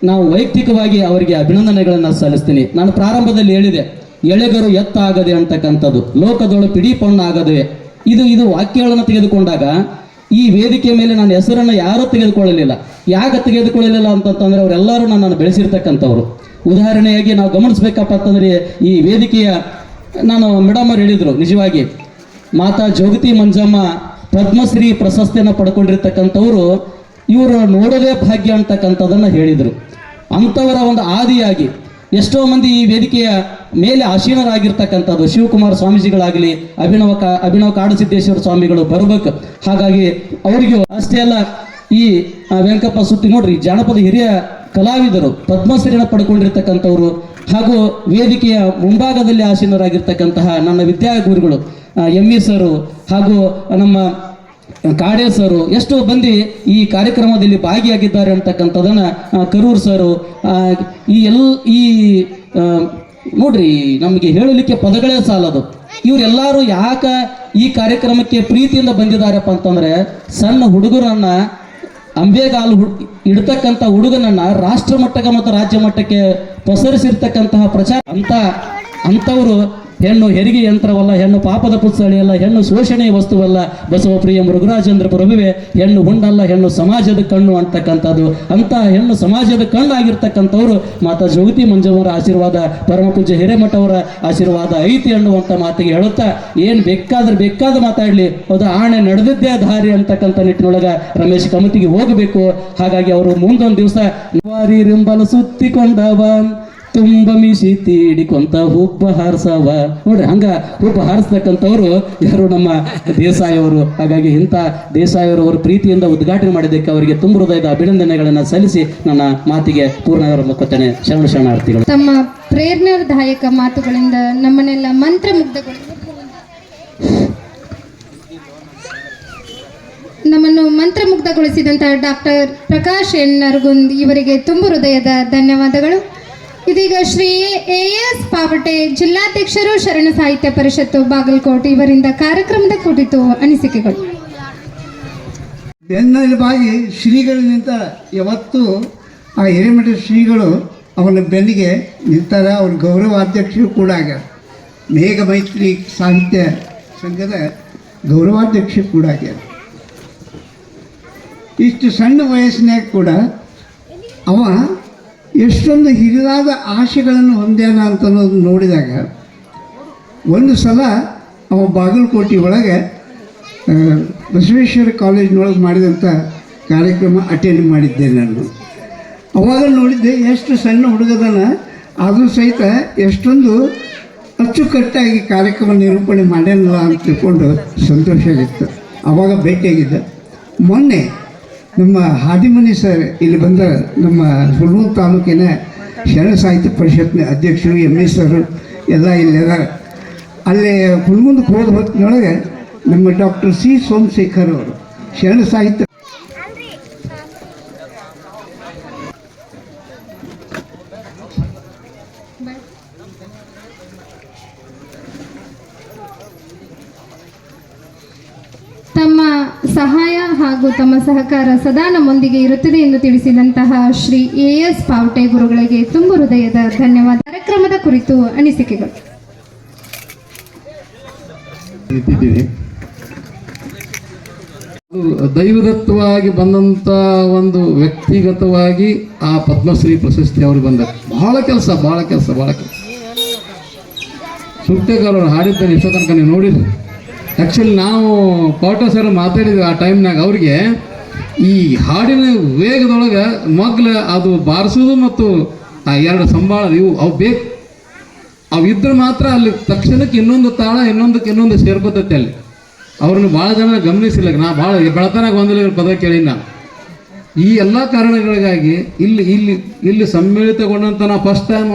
Speaker 8: ನಾವು ವೈಯಕ್ತಿಕವಾಗಿ ಅವರಿಗೆ ಅಭಿನಂದನೆಗಳನ್ನು ಸಲ್ಲಿಸ್ತೀನಿ. ನಾನು ಪ್ರಾರಂಭದಲ್ಲಿ ಹೇಳಿದೆ, ಎಳೆಗರು ಎತ್ತಾಗದೆ ಅಂತಕ್ಕಂಥದ್ದು, ಲೋಕದೊಳ ಪಿಡಿ ಪೊಣ್ಣಾಗದೆ. ಇದು ವಾಕ್ಯಗಳನ್ನು ತೆಗೆದುಕೊಂಡಾಗ ಈ ವೇದಿಕೆ ಮೇಲೆ ನನ್ನ ಹೆಸರನ್ನು ಯಾರೂ ತೆಗೆದುಕೊಳ್ಳಲಿಲ್ಲ. ಯಾಕೆ ತೆಗೆದುಕೊಳ್ಳಲಿಲ್ಲ ಅಂತಂತಂದರೆ ಅವರೆಲ್ಲರೂ ನನ್ನನ್ನು ಬೆಳೆಸಿರ್ತಕ್ಕಂಥವ್ರು. ಉದಾಹರಣೆಯಾಗಿ ನಾವು ಗಮನಿಸ್ಬೇಕಪ್ಪ ಅಂತಂದರೆ ಈ ವೇದಿಕೆಯ ನಾನು ಮೇಡಮ್ ಅವ್ರು ಹೇಳಿದರು, ನಿಜವಾಗಿ ಮಾತಾ ಜೋಗತಿ ಮಂಜಮ್ಮ ಪದ್ಮಶ್ರೀ ಪ್ರಶಸ್ತಿಯನ್ನು ಪಡ್ಕೊಂಡಿರ್ತಕ್ಕಂಥವ್ರು, ಇವರು ನೋಡೋದೇ ಭಾಗ್ಯ ಅಂತಕ್ಕಂಥದ್ದನ್ನು ಹೇಳಿದರು. ಅಂಥವರ ಒಂದು ಆದಿಯಾಗಿ ಎಷ್ಟೋ ಮಂದಿ ಈ ವೇದಿಕೆಯ ಮೇಲೆ ಆಸೀನರಾಗಿರ್ತಕ್ಕಂಥದ್ದು ಶಿವಕುಮಾರ ಸ್ವಾಮೀಜಿಗಳಾಗಲಿ, ಅಭಿನವ ಕಾಡಸಿದ್ದೇಶ್ವರ ಸ್ವಾಮಿಗಳು ಬರಬೇಕು. ಹಾಗಾಗಿ ಅವರಿಗೂ ಅಷ್ಟೇ ಅಲ್ಲ, ಈ ವೆಂಕಪ್ಪ ಸುತ್ತಿ ನೋಡ್ರಿ, ಜಾನಪದ ಹಿರಿಯ ಕಲಾವಿದರು ಪದ್ಮಶ್ರೀನ ಪಡ್ಕೊಂಡಿರ್ತಕ್ಕಂಥವ್ರು, ಹಾಗೂ ವೇದಿಕೆಯ ಮುಂಭಾಗದಲ್ಲಿ ಆಸೀನರಾಗಿರ್ತಕ್ಕಂತಹ ನನ್ನ ವಿದ್ಯಾಗುರುಗಳು ಎಮ್ಮಿ ಸರು ಹಾಗೂ ನಮ್ಮ ಕಾಡೆ ಸರು ಎಷ್ಟೋ ಮಂದಿ ಈ ಕಾರ್ಯಕ್ರಮದಲ್ಲಿ ಭಾಗಿಯಾಗಿದ್ದಾರೆ ಅಂತಕ್ಕಂಥದ್ದನ್ನು, ಕರೂರ್ ಸರು, ಈ ನೋಡ್ರಿ, ನಮಗೆ ಹೇಳಲಿಕ್ಕೆ ಪದಗಳೇ ಸಾಲದು. ಇವರೆಲ್ಲರೂ ಯಾಕೆ ಈ ಕಾರ್ಯಕ್ರಮಕ್ಕೆ ಪ್ರೀತಿಯಿಂದ ಬಂದಿದ್ದಾರಪ್ಪ ಅಂತಂದರೆ, ಸಣ್ಣ ಹುಡುಗರನ್ನ ಅಂಬೆಗಾಲು ಇಡ್ತಕ್ಕಂಥ ಹುಡುಗನನ್ನ ರಾಷ್ಟ್ರ ಮಟ್ಟಕ್ಕೆ ಮತ್ತು ರಾಜ್ಯ ಮಟ್ಟಕ್ಕೆ ಪಸರಿಸಿರ್ತಕ್ಕಂತಹ ಪ್ರಚಾರ ಅಂಥವರು ಹೆಣ್ಣು ಹೆರಿಗೆ ಯಂತ್ರವಲ್ಲ, ಹೆಣ್ಣು ಪಾಪದ ಪುತ್ಸಳಿಯಲ್ಲ, ಹೆಣ್ಣು ಶೋಷಣೆಯ ವಸ್ತುವಲ್ಲ, ಬಸವಪ್ರಿಯ ಮೃಗರಾಜೇಂದ್ರ ಪ್ರಭುವೆ ಹೆಣ್ಣು ಹುಂಡಲ್ಲ, ಹೆಣ್ಣು ಸಮಾಜದ ಕಣ್ಣು ಅಂತಕ್ಕಂಥದ್ದು. ಅಂತ ಹೆಣ್ಣು ಸಮಾಜದ ಕಣ್ಣು ಆಗಿರ್ತಕ್ಕಂಥವ್ರು ಮಾತಾ ಜೋಗತಿ ಮಂಜಮ್ಮರ ಆಶೀರ್ವಾದ, ಪರಮ ಪೂಜ್ಯ ಹಿರೇಮಠ ಅವರ ಆಶೀರ್ವಾದ ಐತಿ ಅನ್ನುವಂಥ ಮಾತಿಗೆ ಹೇಳುತ್ತಾ, ಏನು ಬೇಕಾದ ಮಾತಾಡಲಿ, ಅದು ಆಣೆ ನಡೆದಿದ್ದೇ ದಾರಿ ಅಂತಕ್ಕಂಥ ನಿಟ್ಟಿನೊಳಗೆ ರಮೇಶ್ ಕಮತಿಗೆ ಹೋಗಬೇಕು. ಹಾಗಾಗಿ ಅವರು ಮುಂದೊಂದು ದಿವಸ ರಿಂಬಲು ಸುತ್ತಿಕೊಂಡವ ತುಂಬ ಮಿಸಿ ತೀಡಿಕೊಂತ ಹುಬ್ಬ ಹಾರಿಸವ. ನೋಡ್ರಿ ಹಂಗ ಹುಬ್ಬ ಹಾರಿಸ್ತಕ್ಕಂಥವ್ರು ಯಾರು ನಮ್ಮ ದೇಸಾಯಿ ಅವರು. ಹಾಗಾಗಿ ಇಂಥ ದೇಸಾಯಿ ಅವರು ಪ್ರೀತಿಯಿಂದ ಉದ್ಘಾಟನೆ ಮಾಡಿದ್ದಕ್ಕೆ ಅವರಿಗೆ ತುಂಬ ಹೃದಯದ ಅಭಿನಂದನೆಗಳನ್ನು ಸಲ್ಲಿಸಿ ನನ್ನ ಮಾತಿಗೆ ಪೂರ್ಣವರ ಮುಖತನೆ ಶರಣಾರ್ಥಿಗಳು.
Speaker 3: ತಮ್ಮ ಪ್ರೇರಣಾದಾಯಕ ಮಾತುಗಳಿಂದ ನಮ್ಮನ್ನೆಲ್ಲ ನಮ್ಮನ್ನು ಮಂತ್ರಮುಗ್ಧಗೊಳಿಸಿದಂತಹ ಡಾಕ್ಟರ್ ಪ್ರಕಾಶ್ ಎನ್ ನರಗುಂದ್ ಇವರಿಗೆ ತುಂಬ ಹೃದಯದ ಧನ್ಯವಾದಗಳು. ಇದೀಗ ಶ್ರೀ ಎಎಸ್ ಪಾವಟೆ ಜಿಲ್ಲಾಧ್ಯಕ್ಷರು ಶರಣ ಸಾಹಿತ್ಯ ಪರಿಷತ್ತು ಬಾಗಲಕೋಟೆ ಇವರಿಂದ ಕಾರ್ಯಕ್ರಮದ ಕುರಿತು ಅನಿಸಿಕೆಗಳು.
Speaker 5: ಬೆನ್ನೆಲುಬಾಗಿ ಶ್ರೀಗಳು ನಿಂತ ಯಾವತ್ತೂ ಆ ಹಿರೇಮಠ ಶ್ರೀಗಳು ಅವನ ಬೆನ್ನಿಗೆ ನಿಂತಾರೆ. ಅವ್ರ ಗೌರವಾಧ್ಯಕ್ಷರು ಕೂಡ ಆಗ್ಯಾರ. ಮೇಘ ಮೈತ್ರಿ ಸಾಹಿತ್ಯ ಸಂಘದ ಗೌರವಾಧ್ಯಕ್ಷರು ಕೂಡ ಆಗ್ಯಾರ. ಇಷ್ಟು ಸಣ್ಣ ವಯಸ್ಸಿನಾಗ ಕೂಡ ಅವ ಎಷ್ಟೊಂದು ಹಿರಿದಾದ ಆಶೆಗಳನ್ನು ಹೊಂದ್ಯಾನ ಅಂತ ಅನ್ನೋದು ನೋಡಿದಾಗ ಒಂದು ಸಲ ಅವ ಬಾಗಲಕೋಟೆ ಒಳಗೆ ಬಸವೇಶ್ವರ ಕಾಲೇಜಿನೊಳಗೆ ಮಾಡಿದಂಥ ಕಾರ್ಯಕ್ರಮ ಅಟೆಂಡ್ ಮಾಡಿದ್ದೆ ನಾನು. ಅವಾಗ ನೋಡಿದ್ದೆ ಎಷ್ಟು ಸಣ್ಣ ಹುಡುಗದನ ಆದರೂ ಸಹಿತ ಎಷ್ಟೊಂದು ಅಚ್ಚುಕಟ್ಟಾಗಿ ಕಾರ್ಯಕ್ರಮ ನಿರೂಪಣೆ ಮಾಡ್ಯಾನಲ್ಲ ಅಂತ ತಿಳ್ಕೊಂಡು ಸಂತೋಷ ಆಗಿತ್ತು. ಅವಾಗ ಭೇಟಿಯಾಗಿದ್ದೆ. ಮೊನ್ನೆ ನಮ್ಮ ಹಾದಿಮನಿ ಸರ್ ಇಲ್ಲಿ ಬಂದ ನಮ್ಮ ಹುಲ್ಗೂರು ತಾಲೂಕಿನ ಶರಣ ಸಾಹಿತ್ಯ ಪರಿಷತ್ನ ಅಧ್ಯಕ್ಷರು MA ಸರ್ ಎಲ್ಲ ಇಲ್ಲಿದ್ದಾರೆ. ಅಲ್ಲೇ ಹುಲ್ಗುಂದಕ್ಕೆ ಹೋದ ಹೊತ್ತಿನೊಳಗೆ ನಮ್ಮ ಡಾಕ್ಟರ್ C ಸೋಮಶೇಖರ್ ಅವರು ಶರಣ ಸಾಹಿತ್ಯ
Speaker 3: ತಮ್ಮ ಸಹಾಯ ಹಾಗೂ ತಮ್ಮ ಸಹಕಾರ ಸದಾ ನಮ್ಮೊಂದಿಗೆ ಇರುತ್ತದೆ ಎಂದು ತಿಳಿಸಿದಂತಹ ಶ್ರೀ AS ಪಾವಟೆ ಗುರುಗಳಿಗೆ ತುಂಬ ಹೃದಯದ ಧನ್ಯವಾದ. ಕಾರ್ಯಕ್ರಮದ ಕುರಿತು ಅನಿಸಿಕೆಗಳು.
Speaker 9: ದೈವದತ್ತವಾಗಿ ಬಂದಂಥ ಒಂದು ವ್ಯಕ್ತಿಗತವಾಗಿ ಆ ಪದ್ಮಶ್ರೀ ಪ್ರಶಸ್ತಿ ಅವ್ರಿಗೆ ಬಂದ ಬಹಳ ಕೆಲಸ ಸುಕ್ತೇಕರ್ ಅವ್ರು ಹಾಡಿದ್ದಾನೆ ಇಷ್ಟೋ ತನಕ ನೀವು ನೋಡಿದ್ರಿ. ಆ್ಯಕ್ಚುಲಿ ನಾವು ಪಾವಟೆ ಸರ್ ಮಾತಾಡಿದ್ವಿ ಆ ಟೈಮ್ನಾಗ. ಅವ್ರಿಗೆ ಈ ಹಾಡಿನ ವೇಗದೊಳಗೆ ಮಗ್ಲು ಅದು ಬಾರಿಸೋದು ಮತ್ತು ಆ ಎರಡು ಸಂಬಾಳ ಅವು ಬೇಕು. ಅವು ಇದ್ರೆ ಮಾತ್ರ ಅಲ್ಲಿ ತಕ್ಷಣಕ್ಕೆ ಇನ್ನೊಂದು ತಾಳ ಇನ್ನೊಂದು ಸೇರ್ಕೋತೈತೆ ಅಲ್ಲಿ. ಅವ್ರನ್ನ ಭಾಳ ಜನ ಗಮನಿಸಿಲ್ಲ. ನಾ ಭಾಳ ಬೆಳತನಾಗ ಒಂದಿಲ್ಲ ಪದ ಕೇಳಿ ನಾನು. ಈ ಎಲ್ಲ ಕಾರಣಗಳಿಗಾಗಿ ಇಲ್ಲಿ ಸಮ್ಮಿಳಿತಗೊಂಡಂಥ ನಾವು ಫಸ್ಟ್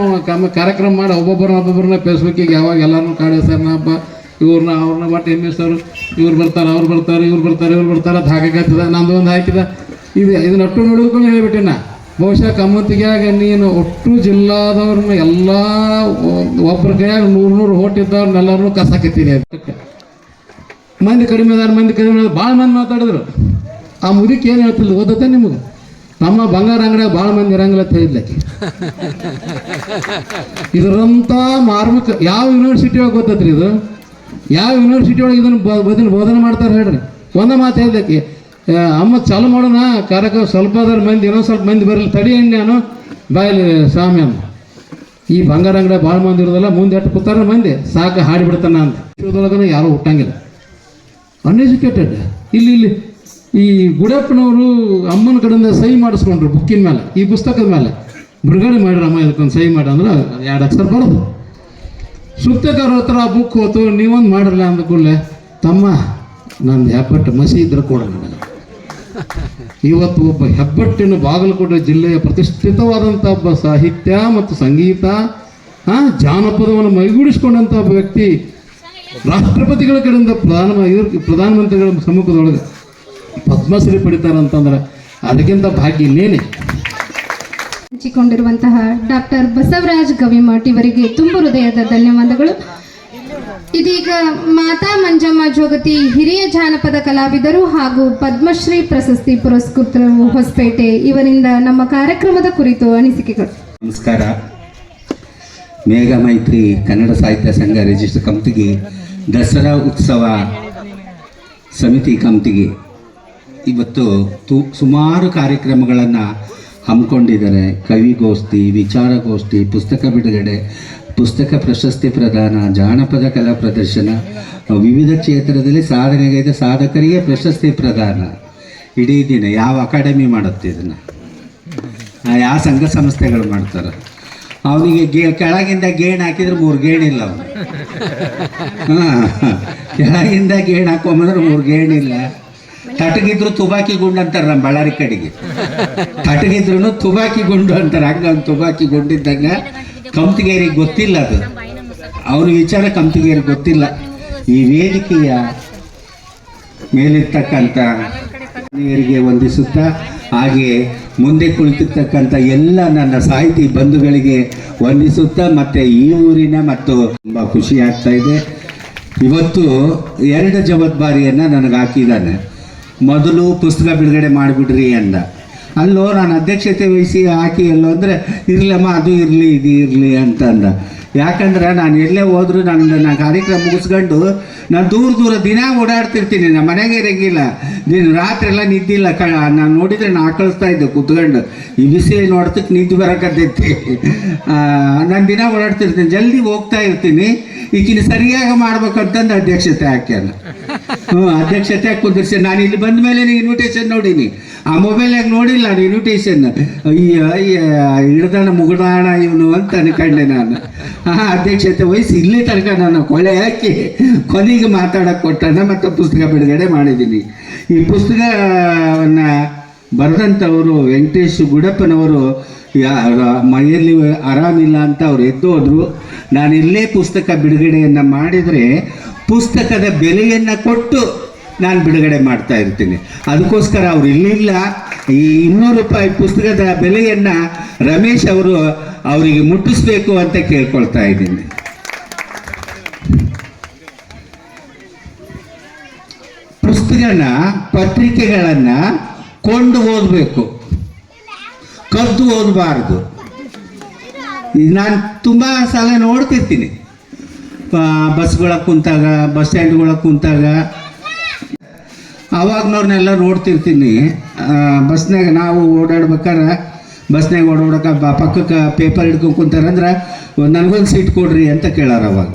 Speaker 9: ಟೈಮ್ ಕಾರ್ಯಕ್ರಮ ಮಾಡಿ ಒಬ್ಬೊಬ್ಬರನ್ನ ಫೇಸ್ಬುಕ್ಕಿಗೆ ಯಾವಾಗ ಎಲ್ಲರನ್ನೂ ಕಾಡೆ ಸರ್ ನಾ ಅವ್ರನ್ನ ಬಟ್ MA ಸರ್ ಇವ್ರು ಬರ್ತಾರೆ ಅಂತ ಹಾಕಾಗ್ತದೆ. ನಂದು ಒಂದು ಹಾಕಿದ ಇದನ್ನ ಒಟ್ಟು ನೋಡಿದ್ಕೊಂಡು ಹೇಳಿಬಿಟ್ಟೆ ನಾ. ಬಹುಶಃ ಕಮ್ಮತ್ತಿಗ್ಯಾಗ ನೀನು ಒಟ್ಟು ಜಿಲ್ಲಾದವ್ರನ್ನ ಎಲ್ಲ ಒಬ್ಬರ ಕೈಯಾಗ 100 ಓಟ್ ಇದ್ದವ್ರನ್ನೆಲ್ಲರನ್ನೂ ಕಸಾಕತ್ತೀನಿ ಅದಕ್ಕೆ. ಮಂದಿ ಕಡಿಮೆ ಭಾಳ ಮಂದಿ ಮಾತಾಡಿದ್ರು. ಆ ಮುದುಕಿ ಏನು ಹೇಳ್ತಿಲ್ಲ ಓದತ್ತೆ ನಿಮಗೆ ನಮ್ಮ ಬಂಗಾರ ಅಂಗಡಿಯಾಗ ಭಾಳ ಮಂದಿ ಇರಂಗಿಲ್ಲ ಅಂತ ಹೇಳಿದ್ಲಕ್ಕೆ. ಇದರಂಥ ಮಾರ್ಮಿಕ ಯಾವ ಯೂನಿವರ್ಸಿಟಿ ಒಳಗೆ ಗೊತ್ತತ್ರಿ ಇದು? ಯಾವ ಯೂನಿವರ್ಸಿಟಿ ಒಳಗೆ ಇದನ್ನು ಬೋಧನೆ ಮಾಡ್ತಾರೆ ಹೇಳ್ರಿ. ಒಂದೇ ಮಾತು ಹೇಳಿದ್ದಕ್ಕೆ ಅಮ್ಮ ಚಾಲು ಮಾಡೋಣ ಕಾರ್ಯಕ್ರಮ ಸ್ವಲ್ಪ ಅದ್ರ ಮಂದಿ ಇನ್ನೊಂದು ಸ್ವಲ್ಪ ಮಂದಿ ಬರಲಿ ತಡಿ ನಾನು ಬಾಯಲ್ಲಿ ಸ್ವಾಮಿ ಅಮ್ಮ. ಈ ಬಂಗಾರ ಅಂಗಡಿ ಭಾಳ ಮಂದಿ ಇರೋದಲ್ಲ ಮುಂದೆ ಎಟ್ಟು ಕೂತಾರ ಮಂದಿ ಸಾಕು ಹಾಡಿಬಿಡ್ತಾನ ಅಂತ. ವಿಶ್ವದೊಳಗನ ಯಾರೂ ಹುಟ್ಟಂಗಿಲ್ಲ. ಅನ್ಎಜುಕೇಟೆಡ್. ಇಲ್ಲಿ ಈ ಗುಡಪ್ಪನವರು ಅಮ್ಮನ ಕಡೆಯಿಂದ ಸಹಿ ಮಾಡಿಸ್ಕೊಂಡ್ರು ಬುಕ್ಕಿನ ಮೇಲೆ, ಈ ಪುಸ್ತಕದ ಮೇಲೆ ಬಿಡುಗಡೆ ಮಾಡಿರಮ್ಮ ಇದಕ್ಕೊಂದು ಸಹಿ ಮಾಡಿ ಅಂದ್ರೆ 2 ಅಕ್ಷರ ಬರೋದು. ಸುತ್ತಕರ ಹತ್ರ ಆ ಬುಕ್ ಹೋತು ನೀವೊಂದು ಮಾಡಿರಲ್ಲ ಅಂದ ಕೂಡಲೇ ತಮ್ಮ ನಂದು ಹೆಬ್ಬಟ್ಟು ಮಸಿ ಇದ್ರೆ ಕೊಡ ನನಗೆ. ಇವತ್ತು ಒಬ್ಬ ಹೆಬ್ಬಟ್ಟಿನ ಬಾಗಲಕೋಟೆ ಜಿಲ್ಲೆಯ ಪ್ರತಿಷ್ಠಿತವಾದಂಥ ಒಬ್ಬ ಸಾಹಿತ್ಯ ಮತ್ತು ಸಂಗೀತ ಜಾನಪದವನ್ನು ಮೈಗೂಡಿಸ್ಕೊಂಡಂಥ ಒಬ್ಬ ವ್ಯಕ್ತಿ ರಾಷ್ಟ್ರಪತಿಗಳ ಕಡೆಯಿಂದ ಪ್ರಧಾನಮಂತ್ರಿಗಳ ಸಮ್ಮುಖದೊಳಗೆ ಪದ್ಮಶ್ರೀ ಪಡಿತಾರಂತಂದ್ರೆ ಅದಕ್ಕಿಂತ ಭಾಗ್ಯ ಇನ್ನೇನೆ.
Speaker 3: ಹಂಚಿಕೊಂಡಿರುವಂತಹ ಡಾಕ್ಟರ್ ಬಸವರಾಜ್ ಗವಿಮಠ್ ಇವರಿಗೆ ತುಂಬ ಹೃದಯದ ಧನ್ಯವಾದಗಳು. ಇದೀಗ ಮಾತಾ ಮಂಜಮ್ಮ ಜೋಗತಿ ಹಿರಿಯ ಜಾನಪದ ಕಲಾವಿದರು ಹಾಗೂ ಪದ್ಮಶ್ರೀ ಪ್ರಶಸ್ತಿ ಪುರಸ್ಕೃತರು ಹೊಸಪೇಟೆ ಇವರಿಂದ ನಮ್ಮ ಕಾರ್ಯಕ್ರಮದ ಕುರಿತು ಅನಿಸಿಕೆಗಳು.
Speaker 10: ನಮಸ್ಕಾರ. ಮೇಘ ಮೈತ್ರಿ ಕನ್ನಡ ಸಾಹಿತ್ಯ ಸಂಘ ರಿಜಿಸ್ಟರ್ ಕಮ್ತಿಗಿ ದಸರಾ ಉತ್ಸವ ಸಮಿತಿ ಕಮ್ತಿಗಿ ಇವತ್ತು ಸುಮಾರು ಕಾರ್ಯಕ್ರಮಗಳನ್ನು ಹಮ್ಮಿಕೊಂಡಿದ್ದಾರೆ. ಕವಿಗೋಷ್ಠಿ, ವಿಚಾರಗೋಷ್ಠಿ, ಪುಸ್ತಕ ಬಿಡುಗಡೆ, ಪುಸ್ತಕ ಪ್ರಶಸ್ತಿ ಪ್ರದಾನ, ಜಾನಪದ ಕಲಾ ಪ್ರದರ್ಶನ, ವಿವಿಧ ಕ್ಷೇತ್ರದಲ್ಲಿ ಸಾಧನೆಗೈದ ಸಾಧಕರಿಗೆ ಪ್ರಶಸ್ತಿ ಪ್ರದಾನ. ಇಡೀ ದಿನ ಯಾವ ಅಕಾಡೆಮಿ ಮಾಡುತ್ತೆ ಇದನ್ನು? ಯಾವ ಸಂಘ ಸಂಸ್ಥೆಗಳು ಮಾಡ್ತಾರೆ? ಅವನಿಗೆ ಕೆಳಗಿಂದ ಗೇಣು ಹಾಕಿದ್ರೆ 3 ಗೇಣಿಲ್ಲ ಅವನು. ಕೆಳಗಿಂದ ಗೇಣು ಹಾಕೊಂಬಂದ್ರೆ 3 ಗೇಣಿಲ್ಲ. ತಟಗಿದ್ರು ತುಬಾಕಿ ಗುಂಡು ಅಂತಾರೆ ನಮ್ಮ ಬಳ್ಳಾರಿ ಕಡೆಗೆ. ತಟಗಿದ್ರು ತುಬಾಕಿ ಗುಂಡು ಅಂತಾರೆ. ಹಂಗ ಅವ್ನು ತುಬಾಕಿ ಗುಂಡಿದ್ದಂಗ ಕಮ್ತಿಗೇರಿಗೆ ಗೊತ್ತಿಲ್ಲ ಅದು, ಅವನ ವಿಚಾರ ಕಮ್ತಿಗೇರಿಗೆ ಗೊತ್ತಿಲ್ಲ. ಈ ವೇದಿಕೆಯ ಮೇಲಿರ್ತಕ್ಕಂಥ ನೀರಿಗೆ ವಂದಿಸುತ್ತಾ, ಹಾಗೆ ಮುಂದೆ ಕುಳಿತಿರ್ತಕ್ಕಂಥ ಎಲ್ಲ ನನ್ನ ಸಾಹಿತಿ ಬಂಧುಗಳಿಗೆ ವಂದಿಸುತ್ತಾ, ಮತ್ತು ಈ ಊರಿನ ಮತ್ತು ತುಂಬ ಖುಷಿ ಆಗ್ತಾ ಇದೆ. ಇವತ್ತು 2 ಜವಾಬ್ದಾರಿಯನ್ನು ನನಗೆ ಹಾಕಿದ್ದಾನೆ. ಮೊದಲು ಪುಸ್ತಕ ಬಿಡುಗಡೆ ಮಾಡಿಬಿಡ್ರಿ ಅಂದ. ಅಲ್ಲೋ ನಾನು ಅಧ್ಯಕ್ಷತೆ ವಹಿಸಿ ಹಾಕಿ ಎಲ್ಲೋ ಅಂದರೆ ಇರಲಮ್ಮ ಅದು ಇರಲಿ ಇದು ಇರಲಿ ಅಂತ ಅಂದ. ಯಾಕಂದ್ರೆ ನಾನು ಎಲ್ಲೇ ಹೋದರೂ ನನ್ನ ಕಾರ್ಯಕ್ರಮ ಮುಗಿಸ್ಕೊಂಡು ನಾನು ದೂರ ದಿನ ಓಡಾಡ್ತಿರ್ತೀನಿ. ನಮ್ಮ ಮನೆಗೆ ಇರೋಂಗಿಲ್ಲ, ರಾತ್ರಿ ಎಲ್ಲ ನಿದ್ದಿಲ್ಲ. ನಾನು ನೋಡಿದರೆ ನಾನು ಕಳಿಸ್ತಾ ಇದ್ದೆ ಕೂತ್ಕೊಂಡು. ಈ ಬಿಸಿ ನೋಡ್ತಕ್ಕೆ ನಿದ್ದೆ ಬರೋಕತ್ತೈತಿ. ನಾನು ದಿನ ಓಡಾಡ್ತಿರ್ತೀನಿ, ಜಲ್ದಿ ಹೋಗ್ತಾ ಇರ್ತೀನಿ. ಈಗಿನ ಸರಿಯಾಗಿ ಮಾಡ್ಬೇಕಂತಂದು ಅಧ್ಯಕ್ಷತೆ ಹಾಕ್ಯಾನ. ಅಧ್ಯಕ್ಷತೆ ಕುಂದಿರ್ಸಿ ನಾನು ಇಲ್ಲಿ ಬಂದ ಮೇಲೆ ಇನ್ವಿಟೇಷನ್ ನೋಡೀನಿ. ಆ ಮೊಬೈಲಾಗ ನೋಡಿಲ್ಲ ನಾನು ಇನ್ವಿಟೇಷನ್. ಹಿಡ್ದಾಣ ಮುಗಿದಾಣ ಇವನು ಅಂತ ಅನ್ಕೊಂಡೆ ನಾನು. ಅಧ್ಯಕ್ಷತೆ ವಹಿಸಿ ಇಲ್ಲಿ ತನಕ ನಾನು ಕೊಳ್ಳೆ ಹಾಕಿ ಕೊನೆಗೆ ಮಾತಾಡೋಕೆ ಕೊಟ್ಟಣ ಮತ್ತು ಪುಸ್ತಕ ಬಿಡುಗಡೆ ಮಾಡಿದ್ದೀನಿ. ಈ ಪುಸ್ತಕವನ್ನು ಬರೆದಂಥವರು ವೆಂಕಟೇಶ್ ಗುಡಪ್ಪನವರು ಮೈಯಲ್ಲಿ ಆರಾಮಿಲ್ಲ ಅಂತ ಅವ್ರು ಎದ್ದು ಹೋದರು. ನಾನು ಇಲ್ಲೇ ಪುಸ್ತಕ ಬಿಡುಗಡೆಯನ್ನು ಮಾಡಿದರೆ ಪುಸ್ತಕದ ಬೆಲೆಯನ್ನು ಕೊಟ್ಟು ನಾನು ಬಿಡುಗಡೆ ಮಾಡ್ತಾ ಇರ್ತೀನಿ. ಅದಕ್ಕೋಸ್ಕರ ಅವ್ರು ಇಲ್ಲಿಲ್ಲ. ಈ 200 ರೂಪಾಯಿ ಪುಸ್ತಕದ ಬೆಲೆಯನ್ನು ರಮೇಶ್ ಅವರು ಅವರಿಗೆ ಮುಟ್ಟಿಸ್ಬೇಕು ಅಂತ ಕೇಳ್ಕೊಳ್ತಾ ಇದ್ದೀನಿ. ಪುಸ್ತಕನ ಪತ್ರಿಕೆಗಳನ್ನು ಕೊಂಡು ಓದಬೇಕು, ಕದ್ದು ಓದಬಾರ್ದು. ನಾನು ತುಂಬ ಸಲ ನೋಡ್ತಿರ್ತೀನಿ, ಬಸ್ಗಳಕ್ಕೆ ಕುಂತಾಗ, ಬಸ್ ಸ್ಟ್ಯಾಂಡ್ಗಳಕ್ಕೆ ಕುಂತಾಗ ಅವಾಗ್ನವ್ರನ್ನೆಲ್ಲ ನೋಡ್ತಿರ್ತೀನಿ. ಬಸ್ನಾಗ ನಾವು ಓಡಾಡ್ಬೇಕಾರೆ ಬಸ್ನಾಗ ಓಡಾಡೋಕೆ ಪಕ್ಕಕ್ಕೆ ಪೇಪರ್ ಹಿಡ್ಕೊಂಡು ಕುಂತಾರಂದ್ರೆ ನನಗೊಂದು ಸೀಟ್ ಕೊಡ್ರಿ ಅಂತ ಕೇಳಾರ ಅವಾಗ.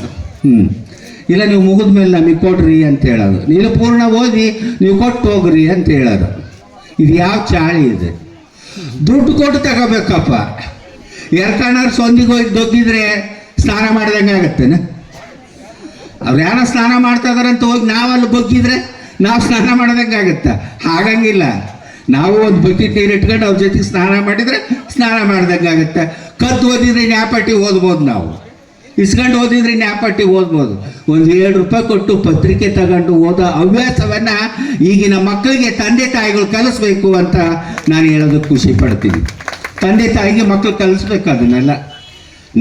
Speaker 10: ಇಲ್ಲ ನೀವು ಮುಗಿದ ಮೇಲೆ ನಮಗೆ ಕೊಡ್ರಿ ಅಂತ ಹೇಳೋದು. ಇಲ್ಲ ಪೂರ್ಣ ಓದಿ ನೀವು ಕೊಟ್ಟು ಹೋಗ್ರಿ ಅಂತ ಹೇಳೋದು. ಇದು ಯಾವ ಚಾಳಿ ಇದೆ? ದುಡ್ಡು ಕೊಟ್ಟು ತಗೋಬೇಕಪ್ಪ. ಎರ್ಕಣ್ಣವ್ರು ಸೊಂದಿಗೆ ಹೋಗಿ ದೊಗ್ಗಿದ್ರೆ ಸ್ನಾನ ಮಾಡ್ದಂಗೆ ಆಗತ್ತೇನೆ? ಅವ್ರು ಯಾರೋ ಸ್ನಾನ ಮಾಡ್ತಾ ಇದಾರಂತ ಹೋಗಿ ನಾವಲ್ಲಿ ಬಗ್ಗಿದ್ರೆ ನಾವು ಸ್ನಾನ ಮಾಡ್ದಂಗೆ ಆಗುತ್ತಾ? ಹಾಗಂಗಿಲ್ಲ. ನಾವು ಒಂದು ಬಕೆಟ್ ನೀರು ಇಟ್ಕೊಂಡು ಅವ್ರ ಜೊತೆಗೆ ಸ್ನಾನ ಮಾಡಿದರೆ ಸ್ನಾನ ಮಾಡ್ದಂಗೆ ಆಗುತ್ತೆ. ಕದ್ದು ಓದಿದ್ರೆ ನ್ಯಾಪಟ್ಟಿ ಓದ್ಬೋದು, ನಾವು ಇಸ್ಕೊಂಡು ಓದಿದ್ರೆ ನ್ಯಾಪಟ್ಟಿ ಓದ್ಬೋದು. ಒಂದು 7 ರೂಪಾಯಿ ಕೊಟ್ಟು ಪತ್ರಿಕೆ ತಗೊಂಡು ಓದೋ ಹವ್ಯಾಸವನ್ನು ಈಗಿನ ಮಕ್ಕಳಿಗೆ ತಂದೆ ತಾಯಿಗಳು ಕಲಿಸ್ಬೇಕು ಅಂತ ನಾನು ಹೇಳೋದಕ್ಕೆ ಖುಷಿ ಪಡ್ತೀನಿ. ತಂದೆ ತಾಯಿಗೆ ಮಕ್ಕಳು ಕಲಿಸ್ಬೇಕು ಅದನ್ನೆಲ್ಲ.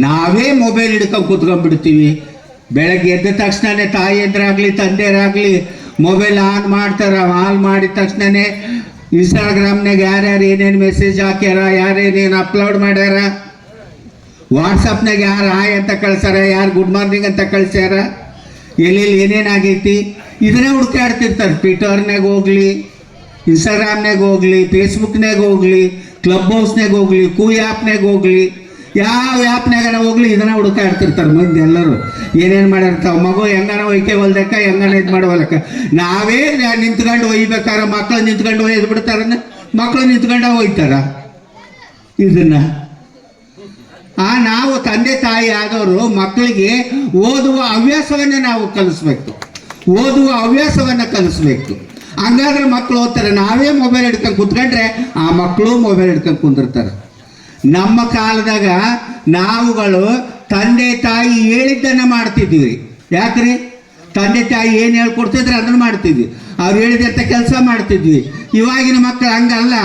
Speaker 10: ನಾವೇ ಮೊಬೈಲ್ ಹಿಡ್ಕೊಂಡು ಕೂತ್ಕೊಂಡ್ಬಿಡ್ತೀವಿ. ಬೆಳಗ್ಗೆ ಎದ್ದ ತಕ್ಷಣವೇ ತಾಯಿಯಂದ್ರಾಗಲಿ ತಂದೆಯರಾಗಲಿ ಮೊಬೈಲ್ ಆನ್ ಮಾಡ್ತಾರೆ. ಆನ್ ಮಾಡಿದ ತಕ್ಷಣವೇ ಇನ್ಸ್ಟಾಗ್ರಾಮ್ನಾಗ ಯಾರ್ಯಾರು ಏನೇನು ಮೆಸೇಜ್ ಹಾಕ್ಯಾರ, ಯಾರೇನೇನು ಅಪ್ಲೋಡ್ ಮಾಡ್ಯಾರ, ವಾಟ್ಸಪ್ನಾಗ ಯಾರು ಹಾಯ್ ಅಂತ ಕಳ್ಸ್ಯಾರ, ಯಾರು ಗುಡ್ ಮಾರ್ನಿಂಗ್ ಅಂತ ಕಳ್ಸ್ಯಾರ, ಎಲ್ಲೆಲ್ಲಿ ಏನೇನಾಗೈತಿ ಇದನ್ನೇ ಹುಡುಕಾಡ್ತಿರ್ತಾರೆ. ಟ್ವಿಟರ್ನಾಗ ಹೋಗಲಿ, ಇನ್ಸ್ಟಾಗ್ರಾಮ್ನಾಗ ಹೋಗಲಿ, ಫೇಸ್ಬುಕ್ನಾಗ ಹೋಗಲಿ, ಕ್ಲಬ್ ಹೌಸ್ನಾಗ ಹೋಗಲಿ, ಆ್ಯಪ್ನಾಗ ಹೋಗಲಿ, ಯಾವ ಆ್ಯಪ್ನಾಗ ಹೋಗಲಿ ಇದನ್ನ ಹುಡುಕಾಡ್ತಿರ್ತಾರೆ ಮಂದಿ ಎಲ್ಲರೂ. ಏನೇನು ಮಾಡಿರ್ತಾವೆ, ಮಗು ಹೆಂಗನ ಒಯ್ಕೆ ಹೊಲ್ದಕ್ಕ, ಹೆಂಗನ ಇದು ಮಾಡೋವಲ್ಲಕ್ಕ. ನಾವೇ ನಿಂತ್ಕೊಂಡು ಒಯ್ಬೇಕಾರೆ ಮಕ್ಕಳು ನಿಂತ್ಕೊಂಡು ಒಯ್ದು ಬಿಡ್ತಾರ, ಮಕ್ಕಳು ನಿಂತ್ಕೊಂಡ ಒಯ್ತಾರ ಇದನ್ನು. ನಾವು ತಂದೆ ತಾಯಿ ಆದವರು ಮಕ್ಕಳಿಗೆ ಓದುವ ಹವ್ಯಾಸವನ್ನು ನಾವು ಕಲಿಸ್ಬೇಕು, ಓದುವ ಹವ್ಯಾಸವನ್ನು ಕಲಿಸ್ಬೇಕು. ಹಂಗಾದ್ರೆ ಮಕ್ಕಳು ಓದ್ತಾರೆ. ನಾವೇ ಮೊಬೈಲ್ ಹಿಡ್ಕೊಂಡು ಕುತ್ಕೊಂಡ್ರೆ ಆ ಮಕ್ಕಳು ಮೊಬೈಲ್ ಹಿಡ್ಕೊಂಡು ಕುಂದಿರ್ತಾರೆ. ನಮ್ಮ ಕಾಲದಾಗ ನಾವುಗಳು ತಂದೆ ತಾಯಿ ಹೇಳಿದ್ದನ್ನು ಮಾಡ್ತಿದ್ವಿ. ಯಾಕ್ರಿ? ತಂದೆ ತಾಯಿ ಏನು ಹೇಳ್ಕೊಡ್ತಿದ್ರೆ ಅದನ್ನು ಮಾಡ್ತಿದ್ವಿ, ಅವ್ರು ಹೇಳಿದಂಥ ಕೆಲಸ ಮಾಡ್ತಿದ್ವಿ. ಇವಾಗಿನ ಮಕ್ಕಳು ಹಂಗಲ್ಲ,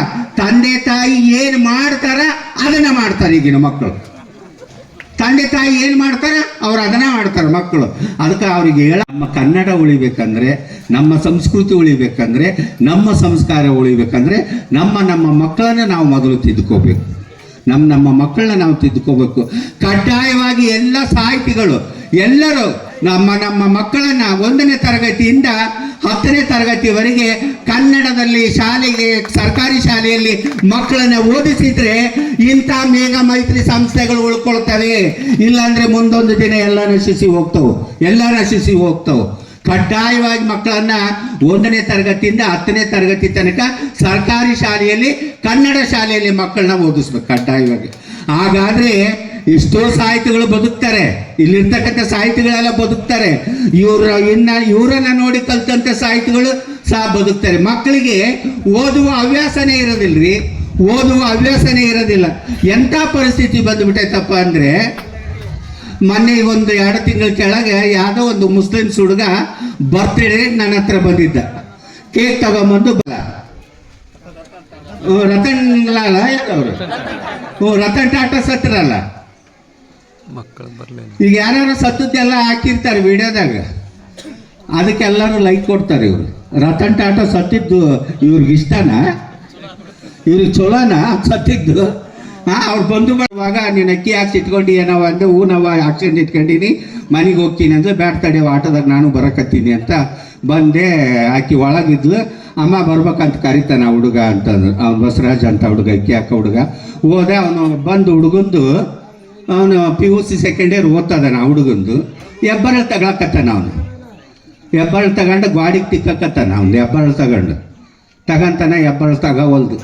Speaker 10: ತಂದೆ ತಾಯಿ ಏನು ಮಾಡ್ತಾರೆ ಅದನ್ನು ಮಾಡ್ತಾರೆ ಈಗಿನ ಮಕ್ಕಳು. ತಂದೆ ತಾಯಿ ಏನು ಮಾಡ್ತಾರೆ ಅವ್ರು ಅದನ್ನ ಮಾಡ್ತಾರೆ ಮಕ್ಕಳು. ಅದಕ್ಕೆ ಅವ್ರಿಗೆ ನಮ್ಮ ಕನ್ನಡ ಉಳಿಬೇಕಂದ್ರೆ, ನಮ್ಮ ಸಂಸ್ಕೃತಿ ಉಳಿಬೇಕಂದ್ರೆ, ನಮ್ಮ ಸಂಸ್ಕಾರ ಉಳಿಬೇಕಂದ್ರೆ ನಮ್ಮ ಮಕ್ಕಳನ್ನ ನಾವು ಮೊದಲು ತಿದ್ದುಕೋಬೇಕು. ನಮ್ಮ ಮಕ್ಕಳನ್ನ ನಾವು ತಿದ್ದುಕೋಬೇಕು. ಕಡ್ಡಾಯವಾಗಿ ಎಲ್ಲ ಸಾಹಿತಿಗಳು ಎಲ್ಲರೂ ನಮ್ಮ ಮಕ್ಕಳನ್ನ 1ನೇ ತರಗತಿಯಿಂದ 10ನೇ ತರಗತಿವರೆಗೆ ಕನ್ನಡದಲ್ಲಿ ಶಾಲೆಗೆ, ಸರ್ಕಾರಿ ಶಾಲೆಯಲ್ಲಿ ಮಕ್ಕಳನ್ನ ಓದಿಸಿದ್ರೆ ಇಂಥ ಮೇಘ ಮೈತ್ರಿ ಸಂಸ್ಥೆಗಳು ಉಳ್ಕೊಳ್ತವೆ. ಇಲ್ಲಾಂದ್ರೆ ಮುಂದೊಂದು ದಿನ ಎಲ್ಲ ನಶಿಸಿ ಹೋಗ್ತವೆ. ಕಡ್ಡಾಯವಾಗಿ ಮಕ್ಕಳನ್ನ 1ನೇ ತರಗತಿಯಿಂದ 10ನೇ ತರಗತಿ ತನಕ ಸರ್ಕಾರಿ ಶಾಲೆಯಲ್ಲಿ, ಕನ್ನಡ ಶಾಲೆಯಲ್ಲಿ ಮಕ್ಕಳನ್ನ ಓದಿಸ್ಬೇಕು ಕಡ್ಡಾಯವಾಗಿ. ಹಾಗಾದರೆ ಎಷ್ಟೋ ಸಾಹಿತಿಗಳು ಬದುಕ್ತಾರೆ, ಇಲ್ಲಿರ್ತಕ್ಕಂಥ ಸಾಹಿತಿಗಳೆಲ್ಲ ಬದುಕ್ತಾರೆ. ಇವರನ್ನ ನೋಡಿ ಕಲ್ತಂಥ ಸಾಹಿತಿಗಳು ಸಹ ಬದುಕ್ತಾರೆ. ಮಕ್ಕಳಿಗೆ ಓದುವ ಹವ್ಯಾಸನೇ ಇರೋದಿಲ್ರಿ, ಓದುವ ಹವ್ಯಾಸನೇ ಇರೋದಿಲ್ಲ. ಎಂಥ ಪರಿಸ್ಥಿತಿ ಬಂದುಬಿಟ್ಟೈತಪ್ಪ ಅಂದರೆ, ಮೊನ್ನೆ ಒಂದು 2 ತಿಂಗಳ ಕೆಳಗೆ ಯಾವುದೋ ಒಂದು ಮುಸ್ಲಿಮ್ಸ್ ಹುಡುಗ ಬರ್ತ್ಡೇ ನನ್ನ ಹತ್ರ ಬಂದಿದ್ದ. ಕೇಕ್ ತಗೊಂಬಂದು ರತನ್ ಲಾಲ ಯಾರವರು ರತನ್ ಟಾಟಾ ಸತ್ರಲ್ಲ,
Speaker 7: ಮಕ್ಕಳು ಬರಲಿಲ್ಲ.
Speaker 10: ಈಗ ಯಾರು ಸತ್ತದ್ದೆಲ್ಲ ಹಾಕಿರ್ತಾರೆ ವಿಡಿಯೋದಾಗ, ಅದಕ್ಕೆಲ್ಲರೂ ಲೈಕ್ ಕೊಡ್ತಾರೆ. ಇವರು ರತನ್ ಟಾಟಾ ಸತ್ತಿದ್ದು ಇವ್ರಿಗೆ ಇಷ್ಟನಾ? ಇವ್ರಿಗೆ ಚಲೋನಾ ಸತ್ತಿದ್ದು? ಅವ್ರು ಬಂದು ಬರುವಾಗ ನೀನು ಅಕ್ಕಿ ಹಾಕಿ ಇಟ್ಕೊಂಡು ಏನವ ಅಂದ್ರೆ ಹೂನವ ಹಾಕ್ಸಿಂದು ಇಟ್ಕೊಂಡಿನಿ, ಮನೆಗೆ ಹೋಗ್ತೀನಿ ಅಂದ್ರೆ ಬ್ಯಾಟ್ ತಡೆಯೋ ಆಟೋದಾಗ ನಾನು ಬರಕತ್ತೀನಿ ಅಂತ ಬಂದೆ. ಆಕಿ ಒಳಗಿದ್ಲು. ಅಮ್ಮ ಬರ್ಬೇಕಂತ ಕರಿತಾನೆ ಆ ಹುಡುಗ ಅಂತಂದ್ರು. ಅವ್ನು ಬಸವರಾಜ್ ಅಂತ ಹುಡುಗ, ಅಕ್ಕಿ ಹಾಕೋ ಹುಡುಗ. ಹೋದೆ. ಅವನು ಬಂದು ಹುಡುಗಂದು, ಅವನು PUC ಸೆಕೆಂಡ್ ಇಯರ್ ಓದ್ತದಾನ. ಆ ಹುಡುಗಂದು ಹೆಬ್ಬರಳು ತಗೊಳಕತ್ತಾನ. ಅವನು ಹೆಬ್ಬರಳು ತಗೊಂಡು ಗಾಡಿಗೆ ತಿಕ್ಕಕತ್ತಾನ. ಅವ್ನು ಹೆಬ್ಬರಳು ತಗೊಂತಾನೆ, ಹೆಬ್ಬರಳು ತಗೋವಲ್ದು.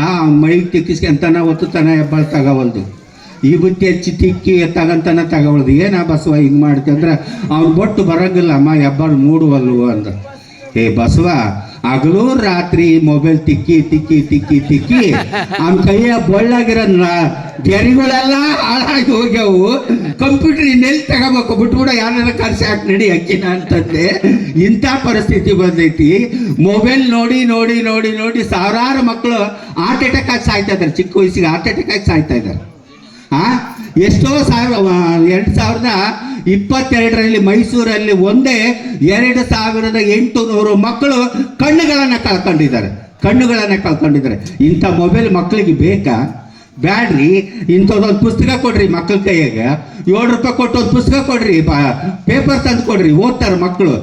Speaker 10: ಅವ್ನು ಮೈಗೆ ತಿಕ್ಕಿಸ್ಕೊಂತಾನ, ಒತ್ತುತ್ತಾನ, ಹೆಬ್ಬರಳು ತಗೋವಲ್ದು. ಈ ಬುತ್ತಿ ಹೆಚ್ಚಿ ತಿಕ್ಕಿ ತಗೊಂತಾನ, ತಗೋವಲ್ದು. ಏನ ಬಸವ ಹಿಂಗೆ ಮಾಡ್ತಂದ್ರೆ, ಅವ್ನು ಬೊಟ್ಟು ಬರೋಂಗಿಲ್ಲ ಅಮ್ಮ, ಹೆಬ್ಬರಳು ಮೂಡುವಲ್ವು ಅಂದ. ಏ ಬಸವ, ಹಗಲು ರಾತ್ರಿ ಮೊಬೈಲ್ ತಿಕ್ಕಿ ತಿಕ್ಕಿ ತಿಕ್ಕಿ ತಿಕ್ಕಿ ಅವನ ಕೈಯ ಬೊಳ್ಳಾಗಿರೋ ಗೆರಿಗಳೆಲ್ಲ ಹಾಳಾಗಿ ಹೋಗ್ಯಾವು. ಕಂಪ್ಯೂಟರ್ ಇನ್ನೆಲ್ಲಿ ತಗೋಬೇಕು, ಬಿಟ್ಬಿಡ ಯಾರನ್ನ ಕರ್ಸಿ ಹಾಕಿ ನಡಿ ಅಕ್ಕಿನ ಅಂತಂದೆ. ಇಂಥ ಪರಿಸ್ಥಿತಿ ಬಂದೈತಿ. ಮೊಬೈಲ್ ನೋಡಿ ನೋಡಿ ನೋಡಿ ನೋಡಿ ಸಾವಿರಾರು ಮಕ್ಕಳು ಹಾರ್ಟ್ ಅಟ್ಯಾಕ್ ಆಗಿ ಸಾಯ್ತಾ ಇದ್ದಾರೆ. ಚಿಕ್ಕ ವಯಸ್ಸಿಗೆ ಹಾರ್ಟ್ ಅಟ್ಯಾಕ್ ಆಗಿ ಸಾಯ್ತಾ ಇದ್ದಾರೆ. ಎಷ್ಟೋ 2022ರಲ್ಲಿ ಮೈಸೂರಲ್ಲಿ ಒಂದೇ 2800 ಮಕ್ಕಳು ಕಣ್ಣುಗಳನ್ನು ಕಳ್ಕೊಂಡಿದ್ದಾರೆ. ಇಂಥ ಮೊಬೈಲ್ ಮಕ್ಕಳಿಗೆ ಬೇಕಾ? ಬ್ಯಾಡ್ರಿ. ಇಂಥದ್ದೊಂದು ಪುಸ್ತಕ ಕೊಡ್ರಿ ಮಕ್ಕಳ ಕೈಯಾಗ, 7 ರೂಪಾಯಿ ಕೊಟ್ಟು ಒಂದು ಪುಸ್ತಕ ಕೊಡ್ರಿ, ಪೇಪರ್ ತಂದು ಕೊಡ್ರಿ, ಓದ್ತಾರೆ ಮಕ್ಕಳು.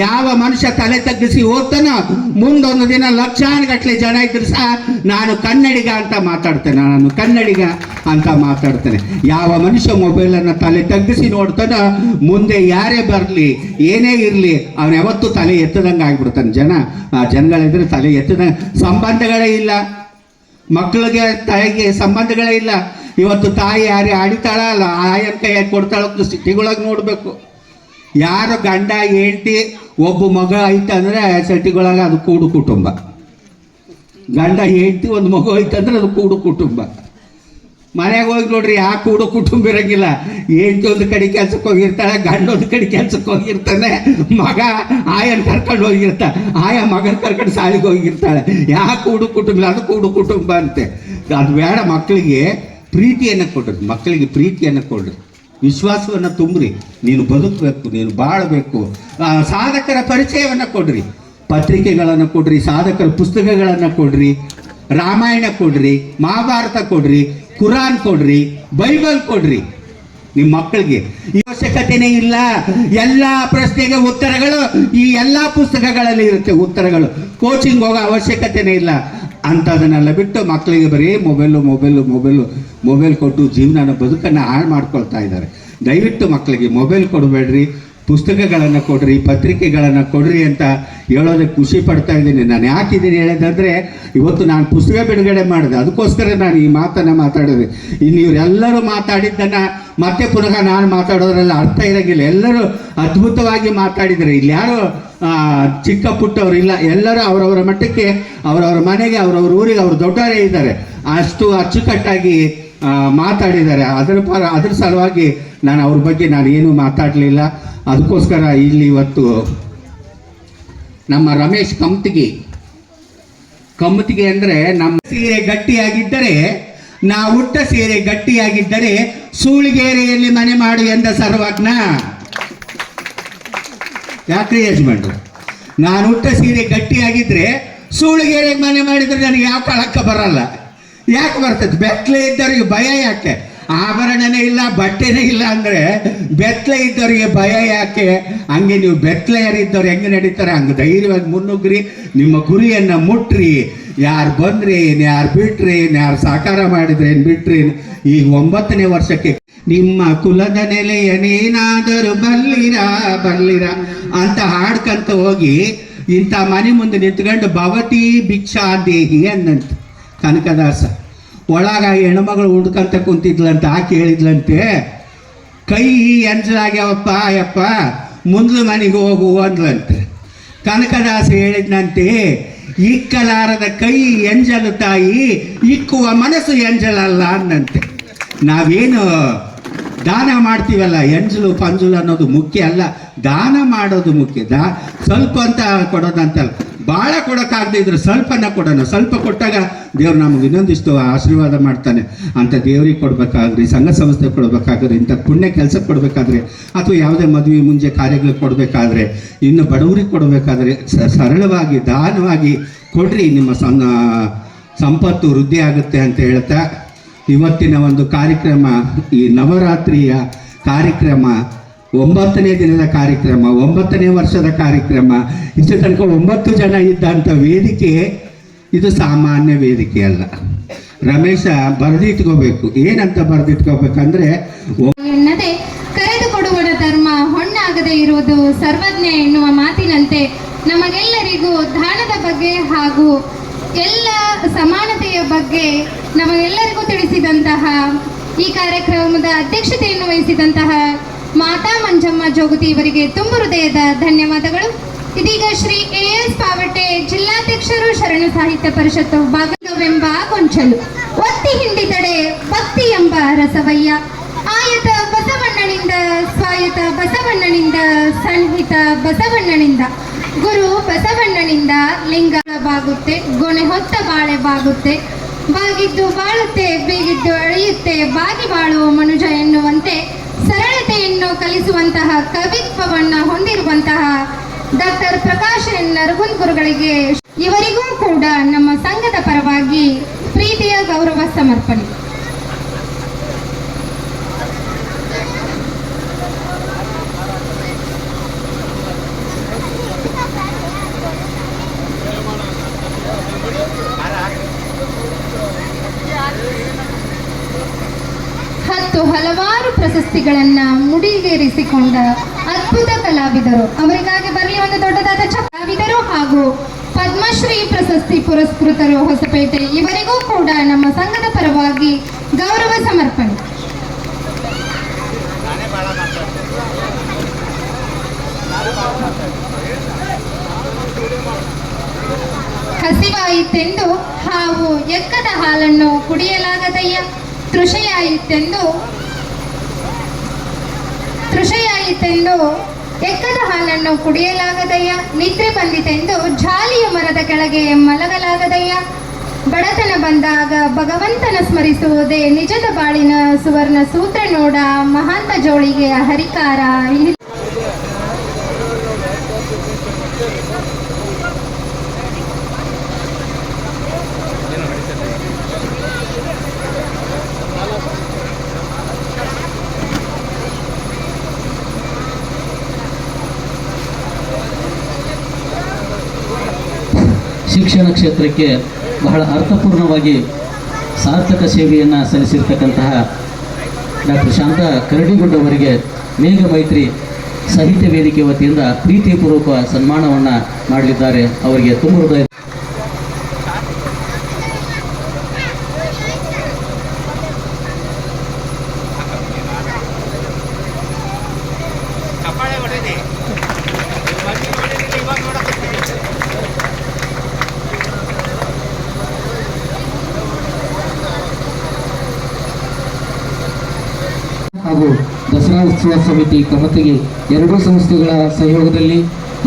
Speaker 10: ಯಾವ ಮನುಷ್ಯ ತಲೆ ತಗ್ಗಿಸಿ ಓದ್ತಾನೋ ಮುಂದೊಂದು ದಿನ ಲಕ್ಷಾನುಗಟ್ಟಲೆ ಜನ ಇದ್ರು ಸಹ ನಾನು ಕನ್ನಡಿಗ ಅಂತ ಮಾತಾಡ್ತೇನೆ. ಯಾವ ಮನುಷ್ಯ ಮೊಬೈಲನ್ನು ತಲೆ ತಗ್ಗಿಸಿ ನೋಡ್ತಾನೋ ಮುಂದೆ ಯಾರೇ ಬರಲಿ ಏನೇ ಇರಲಿ ಅವನು ಯಾವತ್ತೂ ತಲೆ ಎತ್ತದಂಗೆ ಆಗ್ಬಿಡ್ತಾನೆ. ಜನಗಳಿದ್ರೆ ತಲೆ ಎತ್ತದಂಗೆ. ಸಂಬಂಧಗಳೇ ಇಲ್ಲ ಮಕ್ಕಳಿಗೆ, ತಾಯಿಗೆ ಸಂಬಂಧಗಳೇ ಇಲ್ಲ. ಇವತ್ತು ತಾಯಿ ಯಾರೇ ಆಡಿತಾಳ ಅಲ್ಲ, ಆಯನ ಕೈಯಾಗಿ ಕೊಡ್ತಾಳಂತ ಸಿಟಿಗಳಾಗ ನೋಡಬೇಕು. ಯಾರು ಗಂಡ ಹೆಂಡತಿ ಒಬ್ಬ ಮಗ ಐತಂದ್ರೆ ಸಿಟಿಗಳಾಗ ಅದು ಕೂಡು ಕುಟುಂಬ. ಗಂಡ ಹೆಂಡತಿ ಒಂದು ಮಗು ಐತಂದ್ರೆ ಅದು ಕೂಡು ಕುಟುಂಬ. ಮನೆಗೆ ಹೋಗಿ ನೋಡ್ರಿ, ಆ ಕೂಡು ಕುಟುಂಬ ಇರೋಂಗಿಲ್ಲ. ಹೆಂಡತಿ ಒಂದು ಕಡೆ ಕೆಲ್ಸಕ್ಕೆ ಹೋಗಿರ್ತಾಳೆ, ಗಂಡ ಒಂದು ಕಡೆ ಕೆಲ್ಸಕ್ಕೆ ಹೋಗಿರ್ತಾನೆ, ಮಗ ಆಯನ ಕರ್ಕೊಂಡು ಹೋಗಿರ್ತಾಳೆ, ಆಯ ಮಗನ ಕರ್ಕೊಂಡು ಶಾಲೆಗೆ ಹೋಗಿರ್ತಾಳೆ. ಯಾವ ಕೂಡು ಕುಟುಂಬ? ಅದು ಕೂಡು ಕುಟುಂಬ ಅಂತೆ. ಅದು ಬೇಡ. ಮಕ್ಕಳಿಗೆ ಪ್ರೀತಿಯನ್ನು ಕೊಡ್ರಿ, ವಿಶ್ವಾಸವನ್ನು ತುಂಬ್ರಿ. ನೀನು ಬದುಕಬೇಕು, ನೀನು ಬಾಳಬೇಕು. ಸಾಧಕರ ಪರಿಚಯವನ್ನು ಕೊಡ್ರಿ, ಪತ್ರಿಕೆಗಳನ್ನು ಕೊಡ್ರಿ, ಸಾಧಕರ ಪುಸ್ತಕಗಳನ್ನು ಕೊಡ್ರಿ, ರಾಮಾಯಣ ಕೊಡ್ರಿ, ಮಹಾಭಾರತ ಕೊಡ್ರಿ, ಕುರಾನ್ ಕೊಡ್ರಿ, ಬೈಬಲ್ ಕೊಡ್ರಿ. ನಿಮ್ಮ ಮಕ್ಕಳಿಗೆ ಈ ಅವಶ್ಯಕತೆನೇ ಇಲ್ಲ. ಎಲ್ಲ ಪ್ರಶ್ನೆಗೆ ಉತ್ತರಗಳು ಈ ಎಲ್ಲ ಪುಸ್ತಕಗಳಲ್ಲಿ ಇರುತ್ತೆ. ಉತ್ತರಗಳು ಕೋಚಿಂಗ್ ಹೋಗೋ ಅವಶ್ಯಕತೆನೇ ಇಲ್ಲ. ಅಂಥದನ್ನೆಲ್ಲ ಬಿಟ್ಟು ಮಕ್ಕಳಿಗೆ ಬರೀ ಮೊಬೈಲ್ ಕೊಟ್ಟು ಜೀವನನ ಬದುಕನ್ನು ಹಾಳು ಮಾಡ್ಕೊಳ್ತಾ ಇದ್ದಾರೆ. ದಯವಿಟ್ಟು ಮಕ್ಕಳಿಗೆ ಮೊಬೈಲ್ ಕೊಡಬೇಡ್ರಿ, ಪುಸ್ತಕಗಳನ್ನು ಕೊಡ್ರಿ, ಪತ್ರಿಕೆಗಳನ್ನು ಕೊಡ್ರಿ ಅಂತ ಹೇಳೋದಕ್ಕೆ ಖುಷಿ ಪಡ್ತಾ ಇದ್ದೀನಿ. ನಾನು ಯಾಕಿದ್ದೀನಿ ಹೇಳೋದಂದರೆ, ಇವತ್ತು ನಾನು ಪುಸ್ತಕ ಬಿಡುಗಡೆ ಮಾಡಿದೆ, ಅದಕ್ಕೋಸ್ಕರ ನಾನು ಈ ಮಾತನ್ನು ಮಾತಾಡಿದೆ. ಇನ್ನು ಇವರೆಲ್ಲರೂ ಮಾತಾಡಿದ್ದನ್ನು ಮತ್ತೆ ಪುನಃ ನಾನು ಮಾತಾಡೋದ್ರಲ್ಲಿ ಅರ್ಥ ಇರೋಂಗಿಲ್ಲ. ಎಲ್ಲರೂ ಅದ್ಭುತವಾಗಿ ಮಾತಾಡಿದರೆ, ಇಲ್ಲಿ ಯಾರು ಚಿಕ್ಕ ಪುಟ್ಟವರು ಇಲ್ಲ. ಎಲ್ಲರೂ ಅವರವರ ಮಟ್ಟಕ್ಕೆ, ಅವರವರ ಮನೆಗೆ, ಅವರವ್ರ ಊರಿಗೆ ಅವರು ದೊಡ್ಡವರೇ ಇದ್ದಾರೆ. ಅಷ್ಟು ಅಚ್ಚುಕಟ್ಟಾಗಿ ಮಾತಾಡಿದ್ದಾರೆ. ಅದ್ರ ಸಲುವಾಗಿ ನಾನು ಅವ್ರ ಬಗ್ಗೆ ನಾನು ಏನೂ ಮಾತಾಡಲಿಲ್ಲ. ಅದಕ್ಕೋಸ್ಕರ ಇಲ್ಲಿ ಇವತ್ತು ನಮ್ಮ ರಮೇಶ್ ಕಮ್ಮತಿಗೆ ಅಂದರೆ, ನಮ್ಮ ಸೀರೆ ಗಟ್ಟಿಯಾಗಿದ್ದರೆ, ನಾವು ಹುಟ್ಟ ಸೀರೆ ಗಟ್ಟಿಯಾಗಿದ್ದರೆ ಸೂಳಿಗೇರಿಯಲ್ಲಿ ಮನೆ ಮಾಡು ಎಂದ ಸರ್ವಜ್ಞ. ಯಾಕ್ರಿ ಯಜಮಾನ್ರು? ನಾನು ಹುಟ್ಟ ಸೀರೆ ಗಟ್ಟಿಯಾಗಿದ್ದರೆ ಸೂಳಿಗೇರಿಗೆ ಮನೆ ಮಾಡಿದರೆ ನನಗೆ ಯಾವ ಕಳಕ್ಕ ಬರಲ್ಲ. ಯಾಕೆ ಬರ್ತದೆ? ಬೆತ್ತಲೆ ಇದ್ದವ್ರಿಗೆ ಭಯ ಯಾಕೆ? ಆಭರಣನೇ ಇಲ್ಲ, ಬಟ್ಟೆನೇ ಇಲ್ಲ ಅಂದರೆ ಬೆತ್ತಲೆ ಇದ್ದವರಿಗೆ ಭಯ ಯಾಕೆ? ಹಂಗೆ ನೀವು ಬೆತ್ತಲೆಯರಿದ್ದವ್ರು ಹೆಂಗೆ ನಡೀತಾರೆ ಹಂಗೆ ಧೈರ್ಯವಾಗಿ ಮುನ್ನುಗ್ರಿ, ನಿಮ್ಮ ಗುರಿಯನ್ನು ಮುಟ್ರಿ. ಯಾರು ಬಂದ್ರಿ, ಯಾರು ಬಿಟ್ರಿ, ಯಾರು ಸಾಕಾರ ಮಾಡಿದ್ರಿ, ಬಿಟ್ರಿ. ಈಗ 9ನೇ ವರ್ಷಕ್ಕೆ ನಿಮ್ಮ ಕುಲದ ನೆಲೆಯ ನೀನಾದರೂ ಬಲ್ಲಿರ ಅಂತ ಹಾಡ್ಕಂತ ಹೋಗಿ ಇಂಥ ಮನೆ ಮುಂದೆ ನಿಂತ್ಕೊಂಡು ಭವತಿ ಭಿಕ್ಷಾ ದೇಹಿ ಅನ್ನಂತ ಕನಕದಾಸ. ಒಳಗ ಹೆಣ್ಮಗಳು ಹುಡ್ಕಂತ ಕುಂತಿದ್ಲಂತ ಆಕೆ ಹೇಳಿದ್ಲಂತೆ, ಕೈ ಎಂಜಲಾಗ್ಯಾವಪ್ಪ ಅಯ್ಯಪ್ಪ ಮುಂದ್ಲು ಮನೆಗೆ ಹೋಗು ಅಂದ್ಲಂತೆ. ಕನಕದಾಸ ಹೇಳಿದ್ನಂತೆ, ಇಕ್ಕಲಾರದ ಕೈ ಎಂಜಲು ತಾಯಿ, ಇಕ್ಕುವ ಮನಸ್ಸು ಎಂಜಲಲ್ಲ ಅಂದಂತೆ. ನಾವೇನು ದಾನ ಮಾಡ್ತೀವಲ್ಲ, ಎಂಜಲು ಪಂಜಲು ಅನ್ನೋದು ಮುಖ್ಯ ಅಲ್ಲ, ದಾನ ಮಾಡೋದು ಮುಖ್ಯ. ಸ್ವಲ್ಪ ಅಂತ ಕೊಡೋದಂತಲ್ಲ, ಭಾಳ ಕೊಡೋಕ್ಕಾಗದೇ ಇದ್ರೆ ಸ್ವಲ್ಪನ ಕೊಡೋಣ. ಸ್ವಲ್ಪ ಕೊಟ್ಟಾಗ ದೇವ್ರು ನಮಗೆ ಇನ್ನೊಂದಿಷ್ಟು ಆಶೀರ್ವಾದ ಮಾಡ್ತಾನೆ. ಅಂತ ದೇವ್ರಿಗೆ ಕೊಡಬೇಕಾದ್ರಿ, ಸಂಘ ಸಂಸ್ಥೆ ಕೊಡಬೇಕಾದ್ರೆ, ಇಂಥ ಪುಣ್ಯ ಕೆಲಸಕ್ಕೆ ಕೊಡಬೇಕಾದ್ರೆ, ಅಥವಾ ಯಾವುದೇ ಮದುವೆ ಮುಂಜೆ ಕಾರ್ಯಗಳಿಗೆ ಕೊಡಬೇಕಾದ್ರೆ, ಇನ್ನು ಬಡವರಿಗೆ ಕೊಡಬೇಕಾದ್ರೆ ಸರಳವಾಗಿ ದಾನವಾಗಿ ಕೊಡ್ರಿ. ನಿಮ್ಮ ಸಂಪತ್ತು ವೃದ್ಧಿ ಆಗುತ್ತೆ ಅಂತ ಹೇಳ್ತಾ, ಇವತ್ತಿನ ಒಂದು ಕಾರ್ಯಕ್ರಮ, ಈ ನವರಾತ್ರಿಯ ಕಾರ್ಯಕ್ರಮ 9ನೇ ದಿನದ ಕಾರ್ಯಕ್ರಮ, 9ನೇ ವರ್ಷದ ಕಾರ್ಯಕ್ರಮ, ಇಷ್ಟು ತನಕ 9 ಜನ ಇದ್ದಂಥ ವೇದಿಕೆ ಇದು ಸಾಮಾನ್ಯ ವೇದಿಕೆ ಅಲ್ಲ. ರಮೇಶ ಬರೆದಿಟ್ಕೋಬೇಕು. ಏನಂತ ಬರೆದಿಟ್ಕೋಬೇಕಂದ್ರೆ,
Speaker 3: ಎನ್ನದೆ ಕರೆದುಕೊಡುವನ ಧರ್ಮ ಹೊಣ್ಣಾಗದೇ ಇರುವುದು ಸರ್ವಜ್ಞ ಎನ್ನುವ ಮಾತಿನಂತೆ ನಮಗೆಲ್ಲರಿಗೂ ದಾನದ ಬಗ್ಗೆ ಹಾಗೂ ಎಲ್ಲ ಸಮಾನತೆಯ ಬಗ್ಗೆ ನಮಗೆಲ್ಲರಿಗೂ ತಿಳಿಸಿದಂತಹ, ಈ ಕಾರ್ಯಕ್ರಮದ ಅಧ್ಯಕ್ಷತೆಯನ್ನು ವಹಿಸಿದಂತಹ ಮಾತಾ ಮಂಜಮ್ಮ ಜೋಗತಿ ಇವರಿಗೆ ತುಂಬ ಹೃದಯದ ಧನ್ಯವಾದಗಳು. ಇದೀಗ ಶ್ರೀ AS ಪಾವಟೆ ಜಿಲ್ಲಾಧ್ಯಕ್ಷರು ಶರಣ ಸಾಹಿತ್ಯ ಪರಿಷತ್ತು ಭಾಗವೆಂಬ ಗೊಂಚಲು ಒತ್ತಿ ಹಿಂಡಿದಡೆ ಭಕ್ತಿ ಎಂಬ ರಸವಯ್ಯ, ಆಯತ ಬಸವಣ್ಣನಿಂದ ಸ್ವಾಯತ ಬಸವಣ್ಣನಿಂದ ಸನ್ಹಿತ ಬಸವಣ್ಣನಿಂದ ಗುರು ಬಸವಣ್ಣನಿಂದ ಲಿಂಗ ಬಾಗುತ್ತೆ, ಗೊಣೆ ಹೊತ್ತ ಬಾಳೆ ಬಾಗುತ್ತೆ, ಬಾಗಿದ್ದು ಬಾಳುತ್ತೆ, ಬೇಗಿದ್ದು ಅಳೆಯುತ್ತೆ, ಬಾಗಿ ಬಾಳುವ ಮನುಜ ಎನ್ನುವಂತೆ ಸರಳತೆಯನ್ನು ಕಲಿಸುವಂತಹ ಕವಿತ್ವವನ್ನು ಹೊಂದಿರುವಂತಹ ಡಾಕ್ಟರ್ ಪ್ರಕಾಶ್ ಎನ್ ನರಗುಂದ್ ಗುರುಗಳಿಗೆ ಇವರಿಗೂ ಕೂಡ ನಮ್ಮ ಸಂಘದ ಪರವಾಗಿ ಪ್ರೀತಿಯ ಗೌರವ ಸಮರ್ಪಣೆ. ಹಲವಾರು ಪ್ರಶಸ್ತಿಗಳನ್ನ ಮುಡಿಗೇರಿಸಿಕೊಂಡ ಅದ್ಭುತ ಕಲಾವಿದರು, ಅವರಿಗಾಗಿ ಬರಲಿ ಒಂದು ದೊಡ್ಡದಾದ ಕಲಾವಿದರು ಹಾಗೂ ಪದ್ಮಶ್ರೀ ಪ್ರಶಸ್ತಿ ಪುರಸ್ಕೃತರು ಹೊಸಪೇಟೆ, ಇವರಿಗೂ ಕೂಡ ನಮ್ಮ ಸಂಘದ ಪರವಾಗಿ ಗೌರವ ಸಮರ್ಪಣೆ. ಹಸಿವಾಯಿತೆಂದು ಹಾವು ಎಕ್ಕದ ಹಾಲನ್ನು ಕುಡಿಯಲಾಗದಯ್ಯ, ತೃಷೆಯಾಯಿತೆಂದು ಎಕ್ಕದ ಹಾಲನ್ನು ಕುಡಿಯಲಾಗದಯ್ಯ, ನಿದ್ರೆ ಬಂದಿತೆಂದು ಜಾಲಿಯ ಮರದ ಕೆಳಗೆ ಮಲಗಲಾಗದಯ್ಯ, ಬಡತನ ಬಂದಾಗ ಭಗವಂತನ ಸ್ಮರಿಸುವುದೇ ನಿಜದ ಬಾಳಿನ ಸುವರ್ಣ ಸೂತ್ರ ನೋಡ, ಮಹಾಂತ ಜೋಳಿಗೆ ಹರಿಕಾರ.
Speaker 8: ಶಿಕ್ಷಣ ಕ್ಷೇತ್ರಕ್ಕೆ ಬಹಳ ಅರ್ಥಪೂರ್ಣವಾಗಿ ಸಾರ್ಥಕ ಸೇವೆಯನ್ನು ಸಲ್ಲಿಸಿರ್ತಕ್ಕಂತಹ ಡಾಕ್ಟರ್ ಶಾಂತ ಕರಡಿಗುಡ್ಡವರಿಗೆ ಮೇಘ ಮೈತ್ರಿ ಸಾಹಿತ್ಯ ವೇದಿಕೆ ವತಿಯಿಂದ ಪ್ರೀತಿಪೂರ್ವಕ ಸನ್ಮಾನವನ್ನು ಮಾಡಲಿದ್ದಾರೆ. ಅವರಿಗೆ ತುಂಬ ಹೃದಯ
Speaker 11: ಹಾಗೂ ದಸರಾ ಉತ್ಸವ ಸಮಿತಿ ಕಮತಗಿ ಎರಡೂ ಸಂಸ್ಥೆಗಳ ಸಹಯೋಗದಲ್ಲಿ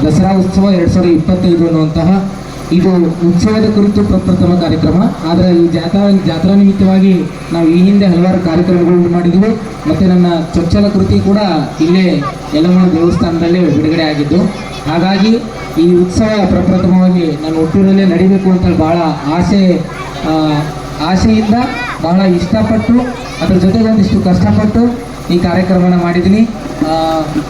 Speaker 11: ದಸರಾ ಉತ್ಸವ 2025 ಅನ್ನುವಂತಹ ಇದು ಉತ್ಸವದ ಕುರಿತು ಪ್ರಪ್ರಥಮ ಕಾರ್ಯಕ್ರಮ. ಆದರೆ ಈ ಜಾತ್ರಾ ನಿಮಿತ್ತವಾಗಿ ನಾವು ಈ ಹಿಂದೆ ಹಲವಾರು ಕಾರ್ಯಕ್ರಮಗಳನ್ನು ಮಾಡಿದ್ವಿ. ಮತ್ತು ನನ್ನ ಚೊಚ್ಚಲ ಕೃತಿ ಕೂಡ ಇಲ್ಲೇ ಯಲ್ಲಮ್ಮನ ದೇವಸ್ಥಾನದಲ್ಲೇ ಬಿಡುಗಡೆ ಆಗಿದ್ದು. ಹಾಗಾಗಿ ಈ ಉತ್ಸವ ಪ್ರಪ್ರಥಮವಾಗಿ ನಾನು ಹುಟ್ಟೂರಲ್ಲೇ ನಡಿಬೇಕು ಅಂತ ಭಾಳ ಆಸೆಯಿಂದ ಬಹಳ ಇಷ್ಟಪಟ್ಟು ಅದ್ರ ಜೊತೆಗೆ ಒಂದಿಷ್ಟು ಕಷ್ಟಪಟ್ಟು ಈ ಕಾರ್ಯಕ್ರಮನ ಮಾಡಿದ್ದೀನಿ.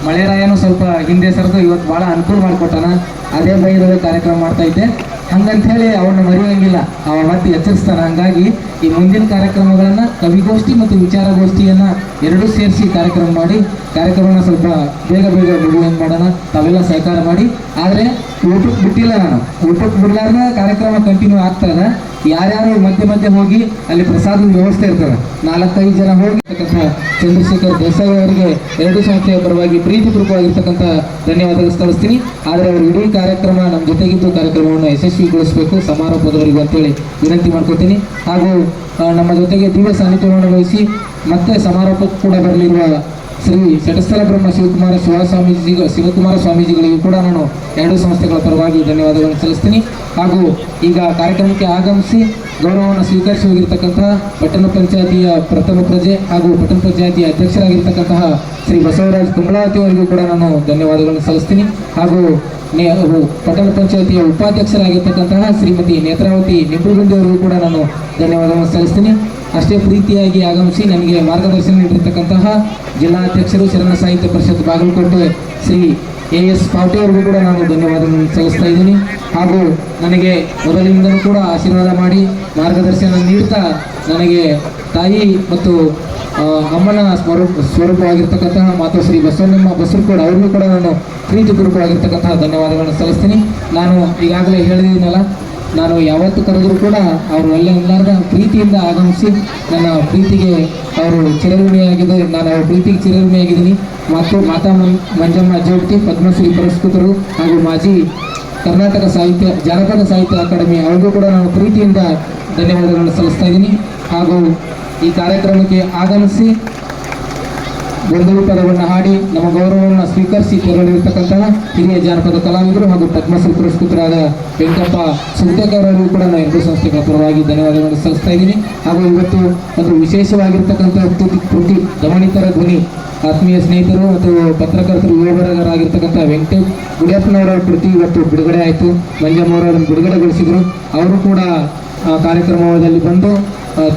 Speaker 11: ಮಳೆರಾಯನು ಸ್ವಲ್ಪ ಹಿಂದೆ ಸರಿದು ಇವತ್ತು ಭಾಳ ಅನುಕೂಲ ಮಾಡಿಕೊಟ್ಟಾನ. ಅದೇ ಬೈದೊಳಗೆ ಕಾರ್ಯಕ್ರಮ ಮಾಡ್ತಾಯಿದ್ದೆ, ಹಂಗಂಥೇಳಿ ಅವನ್ನ ಮರೆಯೋಂಗಿಲ್ಲ, ಅವ ಮತ್ತೆ ಎಚ್ಚರಿಸ್ತಾನೆ. ಹಾಗಾಗಿ ಈ ಮುಂದಿನ ಕಾರ್ಯಕ್ರಮಗಳನ್ನು ಕವಿಗೋಷ್ಠಿ ಮತ್ತು ವಿಚಾರಗೋಷ್ಠಿಯನ್ನು ಎರಡೂ ಸೇರಿಸಿ ಕಾರ್ಯಕ್ರಮ ಮಾಡಿ ಕಾರ್ಯಕ್ರಮನ ಸ್ವಲ್ಪ ಬೇಗ ಬಿಡುವಂಗೆ ಮಾಡೋಣ. ತಾವೆಲ್ಲ ಸಹಕಾರ ಮಾಡಿ. ಆದರೆ ಊಟಕ್ಕೆ ಬಿಟ್ಟಿಲ್ಲ, ನಾನು ಊಟಕ್ಕೆ ಬಿಡಲಾರ್ದ ಕಾರ್ಯಕ್ರಮ ಕಂಟಿನ್ಯೂ ಆಗ್ತದೆ. ಯಾರ್ಯಾರು ಮಧ್ಯೆ ಮಧ್ಯೆ ಹೋಗಿ ಅಲ್ಲಿ ಪ್ರಸಾದದ ವ್ಯವಸ್ಥೆ ಇರ್ತದೆ, 4-5 ಜನ ಹೋಗಿ ಚಂದ್ರಶೇಖರ್ ದೇಸಾಯಿ ಅವರಿಗೆ ಎರಡು ಸಂಸ್ಥೆಯ ಪರವಾಗಿ ಪ್ರೀತಿಪೂರ್ವಕವಾಗಿರ್ತಕ್ಕಂಥ ಧನ್ಯವಾದ ಸಲ್ಲಿಸ್ತೀನಿ. ಆದರೆ ಅವರು ಇಡೀ ಕಾರ್ಯಕ್ರಮ ನಮ್ಮ ಜೊತೆಗಿದ್ದು ಕಾರ್ಯಕ್ರಮವನ್ನು ಯಶಸ್ವಿಗೊಳಿಸಬೇಕು ಸಮಾರೋಪದವರೆಗೂ ಅಂತೇಳಿ ವಿನಂತಿ ಮಾಡ್ಕೊತೀನಿ. ಹಾಗೂ ನಮ್ಮ ಜೊತೆಗೆ ದಿವ್ಯ ಸಾನ್ನಿಧ್ಯವನ್ನು ವಹಿಸಿ ಮತ್ತೆ ಸಮಾರೋಪಕ್ಕೂ ಕೂಡ ಬರಲಿರುವ ಶ್ರೀ ಶಟಸ್ಥಲ ಬ್ರಹ್ಮ ಶಿವಕುಮಾರ ಸ್ವಾಮೀಜಿಗಳಿಗೂ ಕೂಡ ನಾನು ಎರಡು ಸಂಸ್ಥೆಗಳ ಪರವಾಗಿ ಧನ್ಯವಾದಗಳನ್ನು ಸಲ್ಲಿಸ್ತೀನಿ. ಹಾಗೂ ಈಗ ಕಾರ್ಯಕ್ರಮಕ್ಕೆ ಆಗಮಿಸಿ ಗೌರವವನ್ನು ಸ್ವೀಕರಿಸಿ ಹೋಗಿರ್ತಕ್ಕಂತಹ ಪಟ್ಟಣ ಪಂಚಾಯತಿಯ ಪ್ರಥಮ ಪ್ರಜೆ ಹಾಗೂ ಪಟ್ಟಣ ಪಂಚಾಯತಿಯ ಅಧ್ಯಕ್ಷರಾಗಿರ್ತಕ್ಕಂತಹ ಶ್ರೀ ಬಸವರಾಜ್ ಕುಂಬಳಾವತಿ ಅವರಿಗೂ ಕೂಡ ನಾನು ಧನ್ಯವಾದಗಳನ್ನು ಸಲ್ಲಿಸ್ತೀನಿ. ಹಾಗೂ ಪಟ್ಟಣ ಪಂಚಾಯತಿಯ ಉಪಾಧ್ಯಕ್ಷರಾಗಿರ್ತಕ್ಕಂತಹ ಶ್ರೀಮತಿ ನೇತ್ರಾವತಿ ನಿಂಬುಗುಂದಿ ಅವರಿಗೂ ಕೂಡ ನಾನು ಧನ್ಯವಾದಗಳನ್ನು ಸಲ್ಲಿಸ್ತೀನಿ. ಅಷ್ಟೇ ಪ್ರೀತಿಯಾಗಿ ಆಗಮಿಸಿ ನನಗೆ ಮಾರ್ಗದರ್ಶನ ನೀಡಿರ್ತಕ್ಕಂತಹ ಜಿಲ್ಲಾಧ್ಯಕ್ಷರು ಶರಣ ಸಾಹಿತ್ಯ ಪರಿಷತ್ ಬಾಗಲಕೋಟೆ ಶ್ರೀ AS ಪಾವಟೆ ಅವರಿಗೂ ಕೂಡ ನಾನು ಧನ್ಯವಾದಗಳನ್ನು ಸಲ್ಲಿಸ್ತಾ ಇದ್ದೀನಿ. ಹಾಗೂ ನನಗೆ ಮೊದಲಿನಿಂದಲೂ ಕೂಡ ಆಶೀರ್ವಾದ ಮಾಡಿ ಮಾರ್ಗದರ್ಶನ ನೀಡ್ತಾ ನನಗೆ ತಾಯಿ ಮತ್ತು ಅಮ್ಮನ ಸ್ವರೂಪವಾಗಿರ್ತಕ್ಕಂತಹ ಮಾತುಶ್ರೀ ಬಸವಣ್ಣಮ್ಮ ಬಸವಕೋಡ್ ಅವ್ರಿಗೂ ಕೂಡ ನಾನು ಪ್ರೀತಿಪೂರ್ವಕವಾಗಿರ್ತಕ್ಕಂತಹ ಧನ್ಯವಾದಗಳನ್ನು ಸಲ್ಲಿಸ್ತೀನಿ. ನಾನು ಈಗಾಗಲೇ ಹೇಳಿದ್ದೀನಲ್ಲ, ನಾನು ಯಾವತ್ತು ಕರೆದರೂ ಕೂಡ ಅವರು ಎಲ್ಲ ಇಲ್ಲಾರ್ದ ಪ್ರೀತಿಯಿಂದ ಆಗಮಿಸಿ ನನ್ನ ಪ್ರೀತಿಗೆ ಅವರು ಚಿರಋಣಿಯಾಗಿದೆ, ನಾನು ಅವ್ರ ಪ್ರೀತಿಗೆ ಚಿರಋಣಿಯಾಗಿದ್ದೀನಿ. ಮತ್ತು ಮಾತಾ ಮಂಜಮ್ಮ ಅಜ್ಜೋಟಿ ಪದ್ಮಶ್ರೀ ಪುರಸ್ಕೃತರು ಹಾಗೂ ಮಾಜಿ ಕರ್ನಾಟಕ ಜಾನಪದ ಸಾಹಿತ್ಯ ಅಕಾಡೆಮಿ ಅವ್ರಿಗೂ ಕೂಡ ನಾನು ಪ್ರೀತಿಯಿಂದ ಧನ್ಯವಾದಗಳನ್ನು ಸಲ್ಲಿಸ್ತಾ ಇದ್ದೀನಿ. ಹಾಗೂ ಈ ಕಾರ್ಯಕ್ರಮಕ್ಕೆ ಆಗಮಿಸಿ ಗೊಂದಲು ಪದವನ್ನು ಹಾಡಿ ನಮ್ಮ ಗೌರವವನ್ನು ಸ್ವೀಕರಿಸಿ ತೆರಳಿರ್ತಕ್ಕಂತಹ ಹಿರಿಯ ಜಾನಪದ ಕಲಾವಿದರು ಹಾಗೂ ಪದ್ಮಶ್ರೀ ಪುರಸ್ಕೃತರಾದ ವೆಂಕಪ್ಪ ಸುತ್ತೇಕರವರಿಗೂ ಕೂಡ ನಾನು ಎರಡು ಸಂಸ್ಥೆಗಳ ಪರವಾಗಿ ಧನ್ಯವಾದಗಳನ್ನು ಸಲ್ಲಿಸ್ತಾ ಇದ್ದೀನಿ. ಹಾಗೂ ಇವತ್ತು ಒಂದು ವಿಶೇಷವಾಗಿರ್ತಕ್ಕಂಥ ಕೃತಿ ದಮನಿತರ ಧ್ವನಿ ಆತ್ಮೀಯ ಸ್ನೇಹಿತರು ಮತ್ತು ಪತ್ರಕರ್ತರು ಯುವ ಬರಹಗಾರರಾಗಿರ್ತಕ್ಕಂಥ ವೆಂಕಟೇಶ್ ಗುಡಿಯಪ್ಪನವರ ಕೃತಿ ಇವತ್ತು ಬಿಡುಗಡೆ ಆಯಿತು. ಮಂಜಮ್ಮವರನ್ನು ಬಿಡುಗಡೆಗೊಳಿಸಿದರು. ಅವರು ಕೂಡ ಕಾರ್ಯಕ್ರಮದಲ್ಲಿ ಬಂದು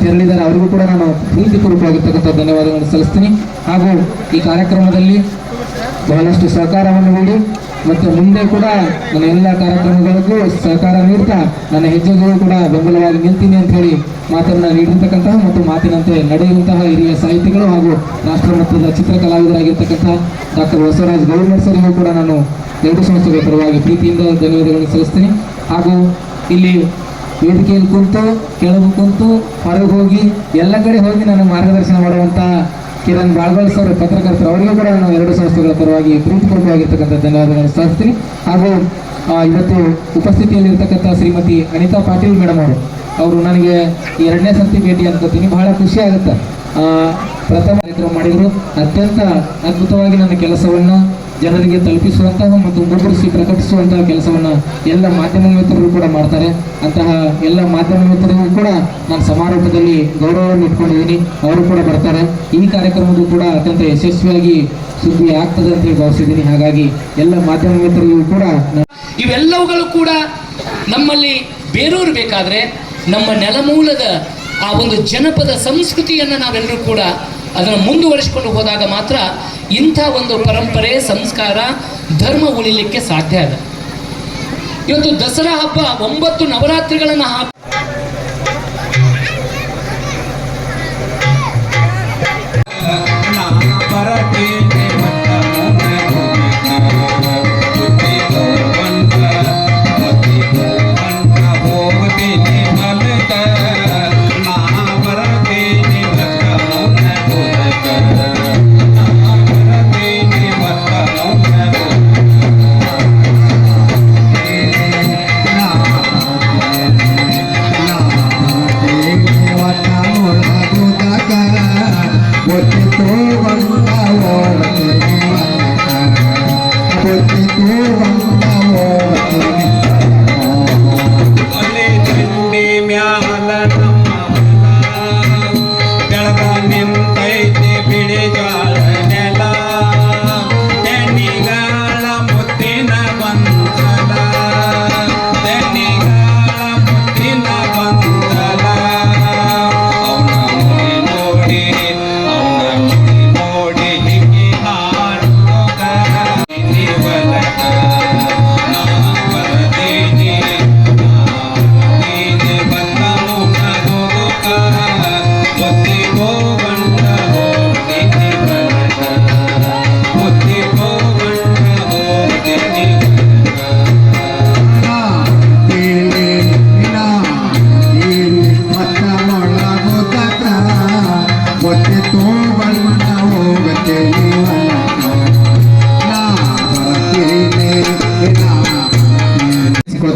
Speaker 11: ತೆರಳಿದ್ದಾರೆ. ಅವರಿಗೂ ಕೂಡ ನಾನು ಪ್ರೀತಿಪೂರ್ವಕವಾಗಿರ್ತಕ್ಕಂಥ ಧನ್ಯವಾದಗಳನ್ನು ಸಲ್ಲಿಸ್ತೀನಿ. ಹಾಗೂ ಈ ಕಾರ್ಯಕ್ರಮದಲ್ಲಿ ಬಹಳಷ್ಟು ಸಹಕಾರವನ್ನು ನೀಡಿ ಮತ್ತು ಮುಂದೆ ಕೂಡ ನನ್ನ ಎಲ್ಲ ಕಾರ್ಯಕ್ರಮಗಳಿಗೂ ಸಹಕಾರ ನೀಡ್ತಾ ನನ್ನ ಹೆಜ್ಜೆಗಳು ಕೂಡ ಬೆಂಬಲವಾಗಿ ನಿಲ್ತೀನಿ ಅಂತ ಹೇಳಿ ಮಾತನ್ನು ನೀಡಿರ್ತಕ್ಕಂತಹ ಮತ್ತು ಮಾತಿನಂತೆ ನಡೆಯುವಂತಹ ಹಿರಿಯ ಸಾಹಿತಿಗಳು ಹಾಗೂ ರಾಷ್ಟ್ರಮಟ್ಟದ ಚಿತ್ರಕಲಾವಿದರಾಗಿರ್ತಕ್ಕಂತಹ ಡಾಕ್ಟರ್ ಬಸವರಾಜ್ ಗೌರ್ಮೆಂಟ್ ಸರಿಗೂ ಕೂಡ ನಾನು ಎರಡು ಸಂಸ್ಥೆಗಳ ಪರವಾಗಿ ಪ್ರೀತಿಯಿಂದ ಧನ್ಯವಾದಗಳನ್ನು ಸಲ್ಲಿಸ್ತೀನಿ. ಹಾಗೂ ಇಲ್ಲಿ ವೇದಿಕೆಯಲ್ಲಿ ಕುಂತು ಕೆಳಗೆ ಕುಂತು ಹೊರಗೆ ಹೋಗಿ ಎಲ್ಲ ಕಡೆ ಹೋಗಿ ನಾನು ಮಾರ್ಗದರ್ಶನ ಮಾಡುವಂಥ ಕಿರಣ್ ಬಾಳ್ಬಾಳ್ ಸರ್ ಪತ್ರಕರ್ತರು ಅವರಿಗೂ ಕೂಡ ನಾನು ಎರಡು ಸಂಸ್ಥೆಗಳ ಪರವಾಗಿ ಪ್ರೀತಿಪೂರ್ವಕವಾಗಿರ್ತಕ್ಕಂಥ ಧನ್ಯವಾದಗಳನ್ನು ಸಲ್ಲಿಸ್ತೀನಿ. ಹಾಗೂ ಇವತ್ತು ಉಪಸ್ಥಿತಿಯಲ್ಲಿರ್ತಕ್ಕಂಥ ಶ್ರೀಮತಿ ಅನಿತಾ ಪಾಟೀಲ್ ಮೇಡಮ್ ಅವರು ನನಗೆ ಈ 2ನೇ ಸರ್ತಿ ಭೇಟಿ ಅನ್ಕೋತೀನಿ. ಬಹಳ ಖುಷಿ ಆಗುತ್ತೆ. ಪ್ರಥಮ ಕಾರ್ಯಕ್ರಮ ಮಾಡಿದರು. ಅತ್ಯಂತ ಅದ್ಭುತವಾಗಿ ನನ್ನ ಕೆಲಸವನ್ನು ಜನರಿಗೆ ತಲುಪಿಸುವಂತಹ ಮತ್ತು ಮುದ್ರಿಸಿ ಪ್ರಕಟಿಸುವಂತಹ ಕೆಲಸವನ್ನು ಎಲ್ಲ ಮಾಧ್ಯಮ ಮಿತ್ರರು ಕೂಡ ಮಾಡ್ತಾರೆ. ಅಂತಹ ಎಲ್ಲ ಮಾಧ್ಯಮ ಮಿತ್ರರಿಗೂ ಕೂಡ ನಾನು ಸಮಾರೋಪದಲ್ಲಿ ಗೌರವವನ್ನು ಇಟ್ಕೊಂಡಿದ್ದೀನಿ. ಅವರು ಕೂಡ ಬರ್ತಾರೆ. ಈ ಕಾರ್ಯಕ್ರಮಕ್ಕೂ ಕೂಡ ಅತ್ಯಂತ ಯಶಸ್ವಿಯಾಗಿ ಸುದ್ದಿ ಆಗ್ತದೆ ಅಂತ ಹೇಳಿ ಭಾವಿಸಿದ್ದೀನಿ. ಹಾಗಾಗಿ ಎಲ್ಲ ಮಾಧ್ಯಮ ಮಿತ್ರರಿಗೂ ಕೂಡ
Speaker 12: ಇವೆಲ್ಲವುಗಳು ಕೂಡ ನಮ್ಮಲ್ಲಿ ಬೇರೂರಬೇಕಾದ್ರೆ ನಮ್ಮ ನೆಲಮೂಲದ ಆ ಒಂದು ಜನಪದ ಸಂಸ್ಕೃತಿಯನ್ನು ನಾವೆಲ್ಲರೂ ಕೂಡ ಅದನ್ನು ಮುಂದುವರಿಸಿಕೊಂಡು ಹೋದಾಗ ಮಾತ್ರ ಇಂಥ ಒಂದು ಪರಂಪರೆ ಸಂಸ್ಕಾರ ಧರ್ಮ ಉಳಿಲಿಕ್ಕೆ ಸಾಧ್ಯ ಇದೆ. ಇವತ್ತು ದಸರಾ ಹಬ್ಬ 9 ನವರಾತ್ರಿಗಳನ್ನು
Speaker 2: ಒಟ್ಟು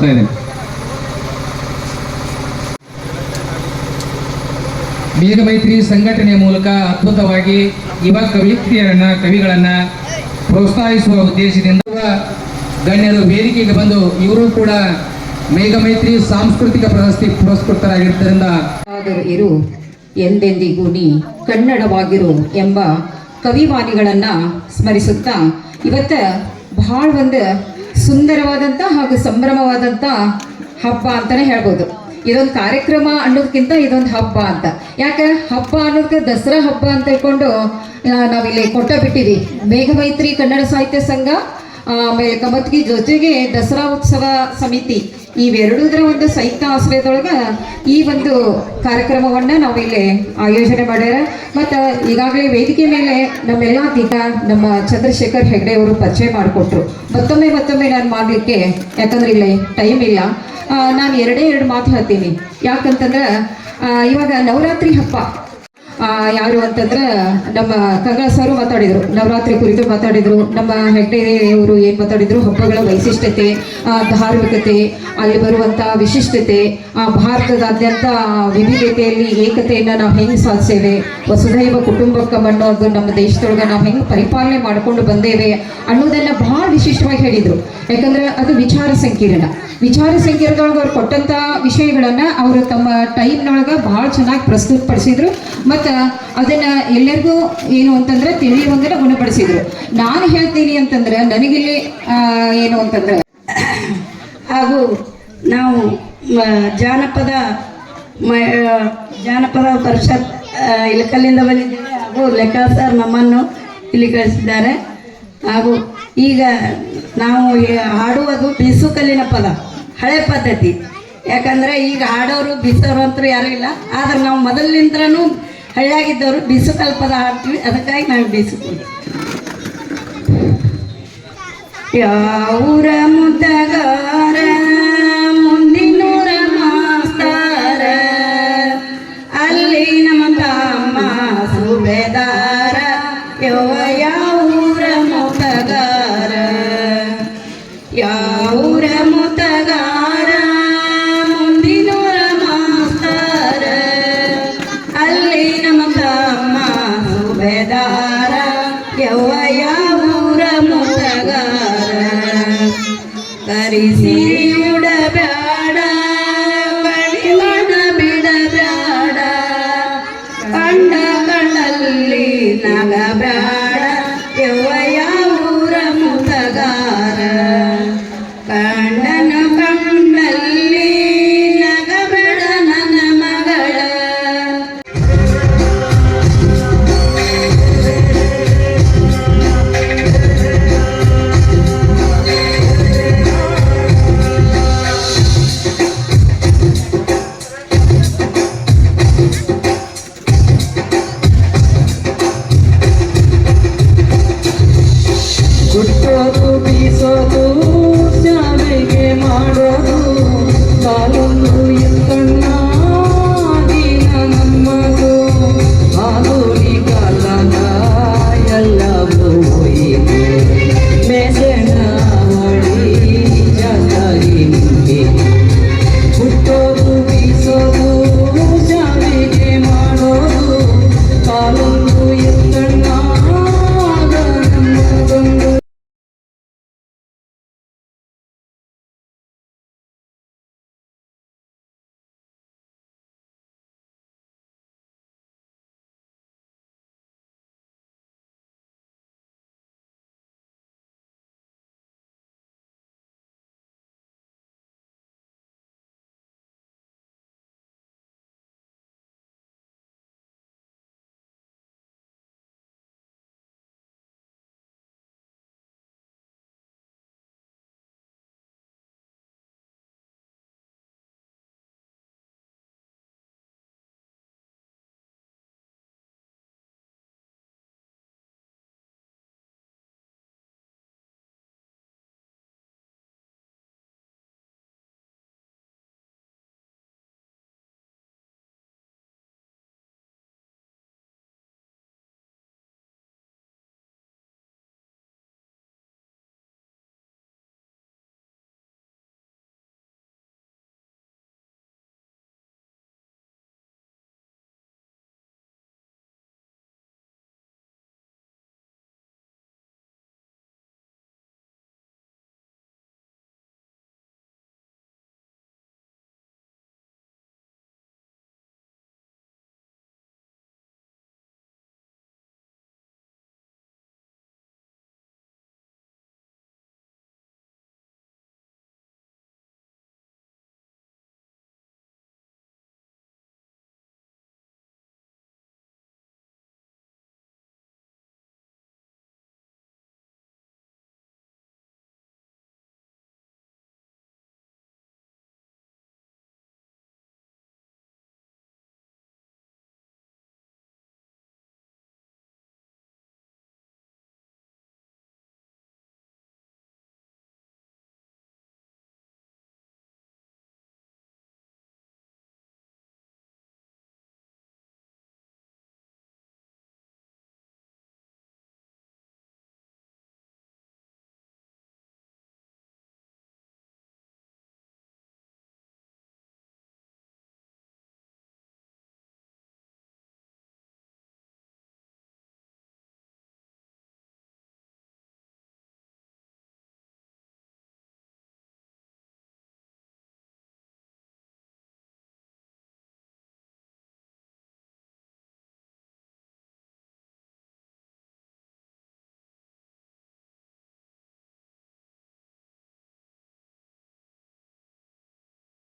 Speaker 11: ಮಾಡ್ತಾ ಇದ್ದೇನೆ. ಮೇಘಮೈತ್ರಿ ಸಂಘಟನೆಯ ಮೂಲಕ ಅದ್ಭುತವಾಗಿ ಯುವ ಕವಿಗಳನ್ನ ಪ್ರೋತ್ಸಾಹಿಸುವ ಉದ್ದೇಶದಿಂದ ಗಣ್ಯರು ವೇದಿಕೆಗೆ ಬಂದು ಇವರು ಕೂಡ ಮೇಘಮೈತ್ರಿ ಸಾಂಸ್ಕೃತಿಕ ಪ್ರಶಸ್ತಿ ಪುರಸ್ಕೃತರಾಗಿದ್ದರಿಂದ
Speaker 13: ಇರು ಎಂದೆಂದಿಗೂ ನೀ ಕನ್ನಡವಾಗಿರು ಎಂಬ ಕವಿವಾಣಿಗಳನ್ನು ಸ್ಮರಿಸುತ್ತಾ ಇವತ್ತ ಬಹಳ ಒಂದು ಸುಂದರವಾದಂಥ ಹಾಗೂ ಸಂಭ್ರಮವಾದಂಥ ಹಬ್ಬ ಅಂತಲೇ ಹೇಳ್ಬೋದು. ಇದೊಂದು ಕಾರ್ಯಕ್ರಮ ಅನ್ನೋದಕ್ಕಿಂತ ಇದೊಂದು ಹಬ್ಬ ಅಂತ. ಯಾಕೆ ಹಬ್ಬ ಅನ್ನೋದಕ್ಕೆ ದಸರಾ ಹಬ್ಬ ಅಂತ ಹೇಳ್ಕೊಂಡು ನಾವಿಲ್ಲಿ ಕೊಟ್ಟ ಬಿಟ್ಟಿದ್ದೀವಿ. ಮೇಘಮೈತ್ರಿ ಕನ್ನಡ ಸಾಹಿತ್ಯ ಸಂಘ ಆಮೇಲೆ ಕಮತ್ಗಿ ಜೊತೆಗೆ ದಸರಾ ಉತ್ಸವ ಸಮಿತಿ ಇವೆರಡೂದರ ಒಂದು ಸಂಯುಕ್ತ ಆಶ್ರಯದೊಳಗೆ ಈ ಒಂದು ಕಾರ್ಯಕ್ರಮವನ್ನು ನಾವಿಲ್ಲಿ ಆಯೋಜನೆ ಮಾಡ್ಯಾರ. ಮತ್ತು ಈಗಾಗಲೇ ವೇದಿಕೆ ಮೇಲೆ ನಮ್ಮೆಲ್ಲ ನಮ್ಮ ಚಂದ್ರಶೇಖರ್ ಹೆಗ್ಡೆ ಅವರು ಪರಿಚಯ ಮಾಡಿಕೊಟ್ರು. ಮತ್ತೊಮ್ಮೆ ನಾನು ಮಾಡಲಿಕ್ಕೆ ಯಾಕಂದ್ರೆ ಇಲ್ಲಿ ಟೈಮ್ ಇಲ್ಲ. ನಾನು ಎರಡು ಮಾತು ಹೇಳ್ತೀನಿ. ಯಾಕಂತಂದ್ರೆ ಇವಾಗ ನವರಾತ್ರಿ ಹಬ್ಬ ಯಾರು ಅಂತಂದ್ರೆ ನಮ್ಮ ಕಂಗಳ ಸರು ಮಾತಾಡಿದರು, ನವರಾತ್ರಿ ಕುರಿತು ಮಾತಾಡಿದರು. ನಮ್ಮ ಹೆಗ್ಡೆ ಅವರು ಏನು ಮಾತಾಡಿದರು, ಹಬ್ಬಗಳ ವೈಶಿಷ್ಟ್ಯತೆ, ಧಾರ್ಮಿಕತೆ, ಅಲ್ಲಿ ಬರುವಂಥ ವಿಶಿಷ್ಟತೆ, ಭಾರತದಾದ್ಯಂತ ವಿವಿಧತೆಯಲ್ಲಿ ಏಕತೆಯನ್ನು ನಾವು ಹೆಂಗೆ ಸಾಧಿಸ್ತೇವೆ, ವಸುಧೈವ ಕುಟುಂಬಕಂ ಅನ್ನೋದು ನಮ್ಮ ದೇಶದೊಳಗೆ ನಾವು ಹೆಂಗೆ ಪರಿಪಾಲನೆ ಮಾಡಿಕೊಂಡು ಬಂದೇವೆ ಅನ್ನೋದನ್ನು ಭಾಳ ವಿಶಿಷ್ಟವಾಗಿ ಹೇಳಿದರು. ಯಾಕಂದ್ರೆ ಅದು ವಿಚಾರ ಸಂಕಿರಣದೊಳಗೆ ಅವ್ರು ಕೊಟ್ಟಂಥ ವಿಷಯಗಳನ್ನು ಅವರು ತಮ್ಮ ಟೈಮ್ನೊಳಗೆ ಭಾಳ ಚೆನ್ನಾಗಿ ಪ್ರಸ್ತುತಪಡಿಸಿದ್ರು ಮತ್ತು ಅದನ್ನು ಎಲ್ಲರಿಗೂ ಏನು ಅಂತಂದ್ರೆ ತಿಳಿಯುವಂಗೆ ಗುಣಪಡಿಸಿದ್ರು. ನಾನು ಹೇಳ್ತೀನಿ ಅಂತಂದ್ರೆ ನನಗಿಲ್ಲಿ ಏನು ಅಂತಂದ್ರೆ ಹಾಗೂ ನಾವು ಜಾನಪದ ಪರಿಷತ್ ಇಳಕಲ್ಲಿಂದ ಬಂದಿದ್ದೇವೆ. ಹಾಗೂ ಲೆಕ್ಕ ಸರ್ ನಮ್ಮನ್ನು ಇಲ್ಲಿ ಕಳಿಸಿದ್ದಾರೆ. ಹಾಗೂ ಈಗ ನಾವು ಹಾಡುವುದು ಬೀಸುಕಲ್ಲಿನ ಪದ, ಹಳೆ ಪದ್ಧತಿ. ಯಾಕಂದರೆ ಈಗ ಹಾಡೋರು ಬೀಸೋರು ಅಂತೂ ಯಾರೂ ಇಲ್ಲ. ಆದರೆ ನಾವು ಮೊದಲಿನಿಂದನೂ ಹಳ್ಳಿಯಾಗಿದ್ದವರು ಬೀಸುಕಲ್ ಪದ ಹಾಡ್ತೀವಿ. ಅದಕ್ಕಾಗಿ ನಾವು ಬೀಸುಕಲ್. ಯಾವೂರ ಮುದ್ದಗಾರ ಮುಂದಿನೂರ ಮಾಸ್ತಾರ, ಅಲ್ಲಿ ನಮ್ಮ ತಮ್ಮ ಸುಬೇದಾರ, ಯಾವೂರ ಮುದ್ದಗಾರ, ಯಾವೂರ ಮುದ್ದಗಾರ ಮುಂದಿನೂರ ಮಾಸ್ತಾರ, ಅಲ್ಲಿ ನಮ್ಮ ತಮ್ಮ ಸುಬೇದಾರ, ಯಾವೂರ ಮುದ್ದಗಾರ, ಕರಿಸಿ ಉಡಬ್ಯಾಡ ಕಡಿಮಣ ಬಿಡಬ್ಯಾಡ, ಕಂಡ ಕಣ್ಣಲ್ಲಿ ನಗಬ್ಯಾಡ, ಯಾವೂರ ಮುದ್ದಗಾರ, ಕಂಡನ ಕಣ್ಣಲ್ಲಿ ನಗಬೇಡ ನನ್ನ ಮಗಳ. ಗುಟ್ಟೋದು ಬೀಸೋದು ಶಾಲೆಗೆ ಮಾಡೋದು ಕಾಲೊಂದು ಎತ್ತಣ್ಣ ದಿನ ನಮ್ಮದು ಹಾಲು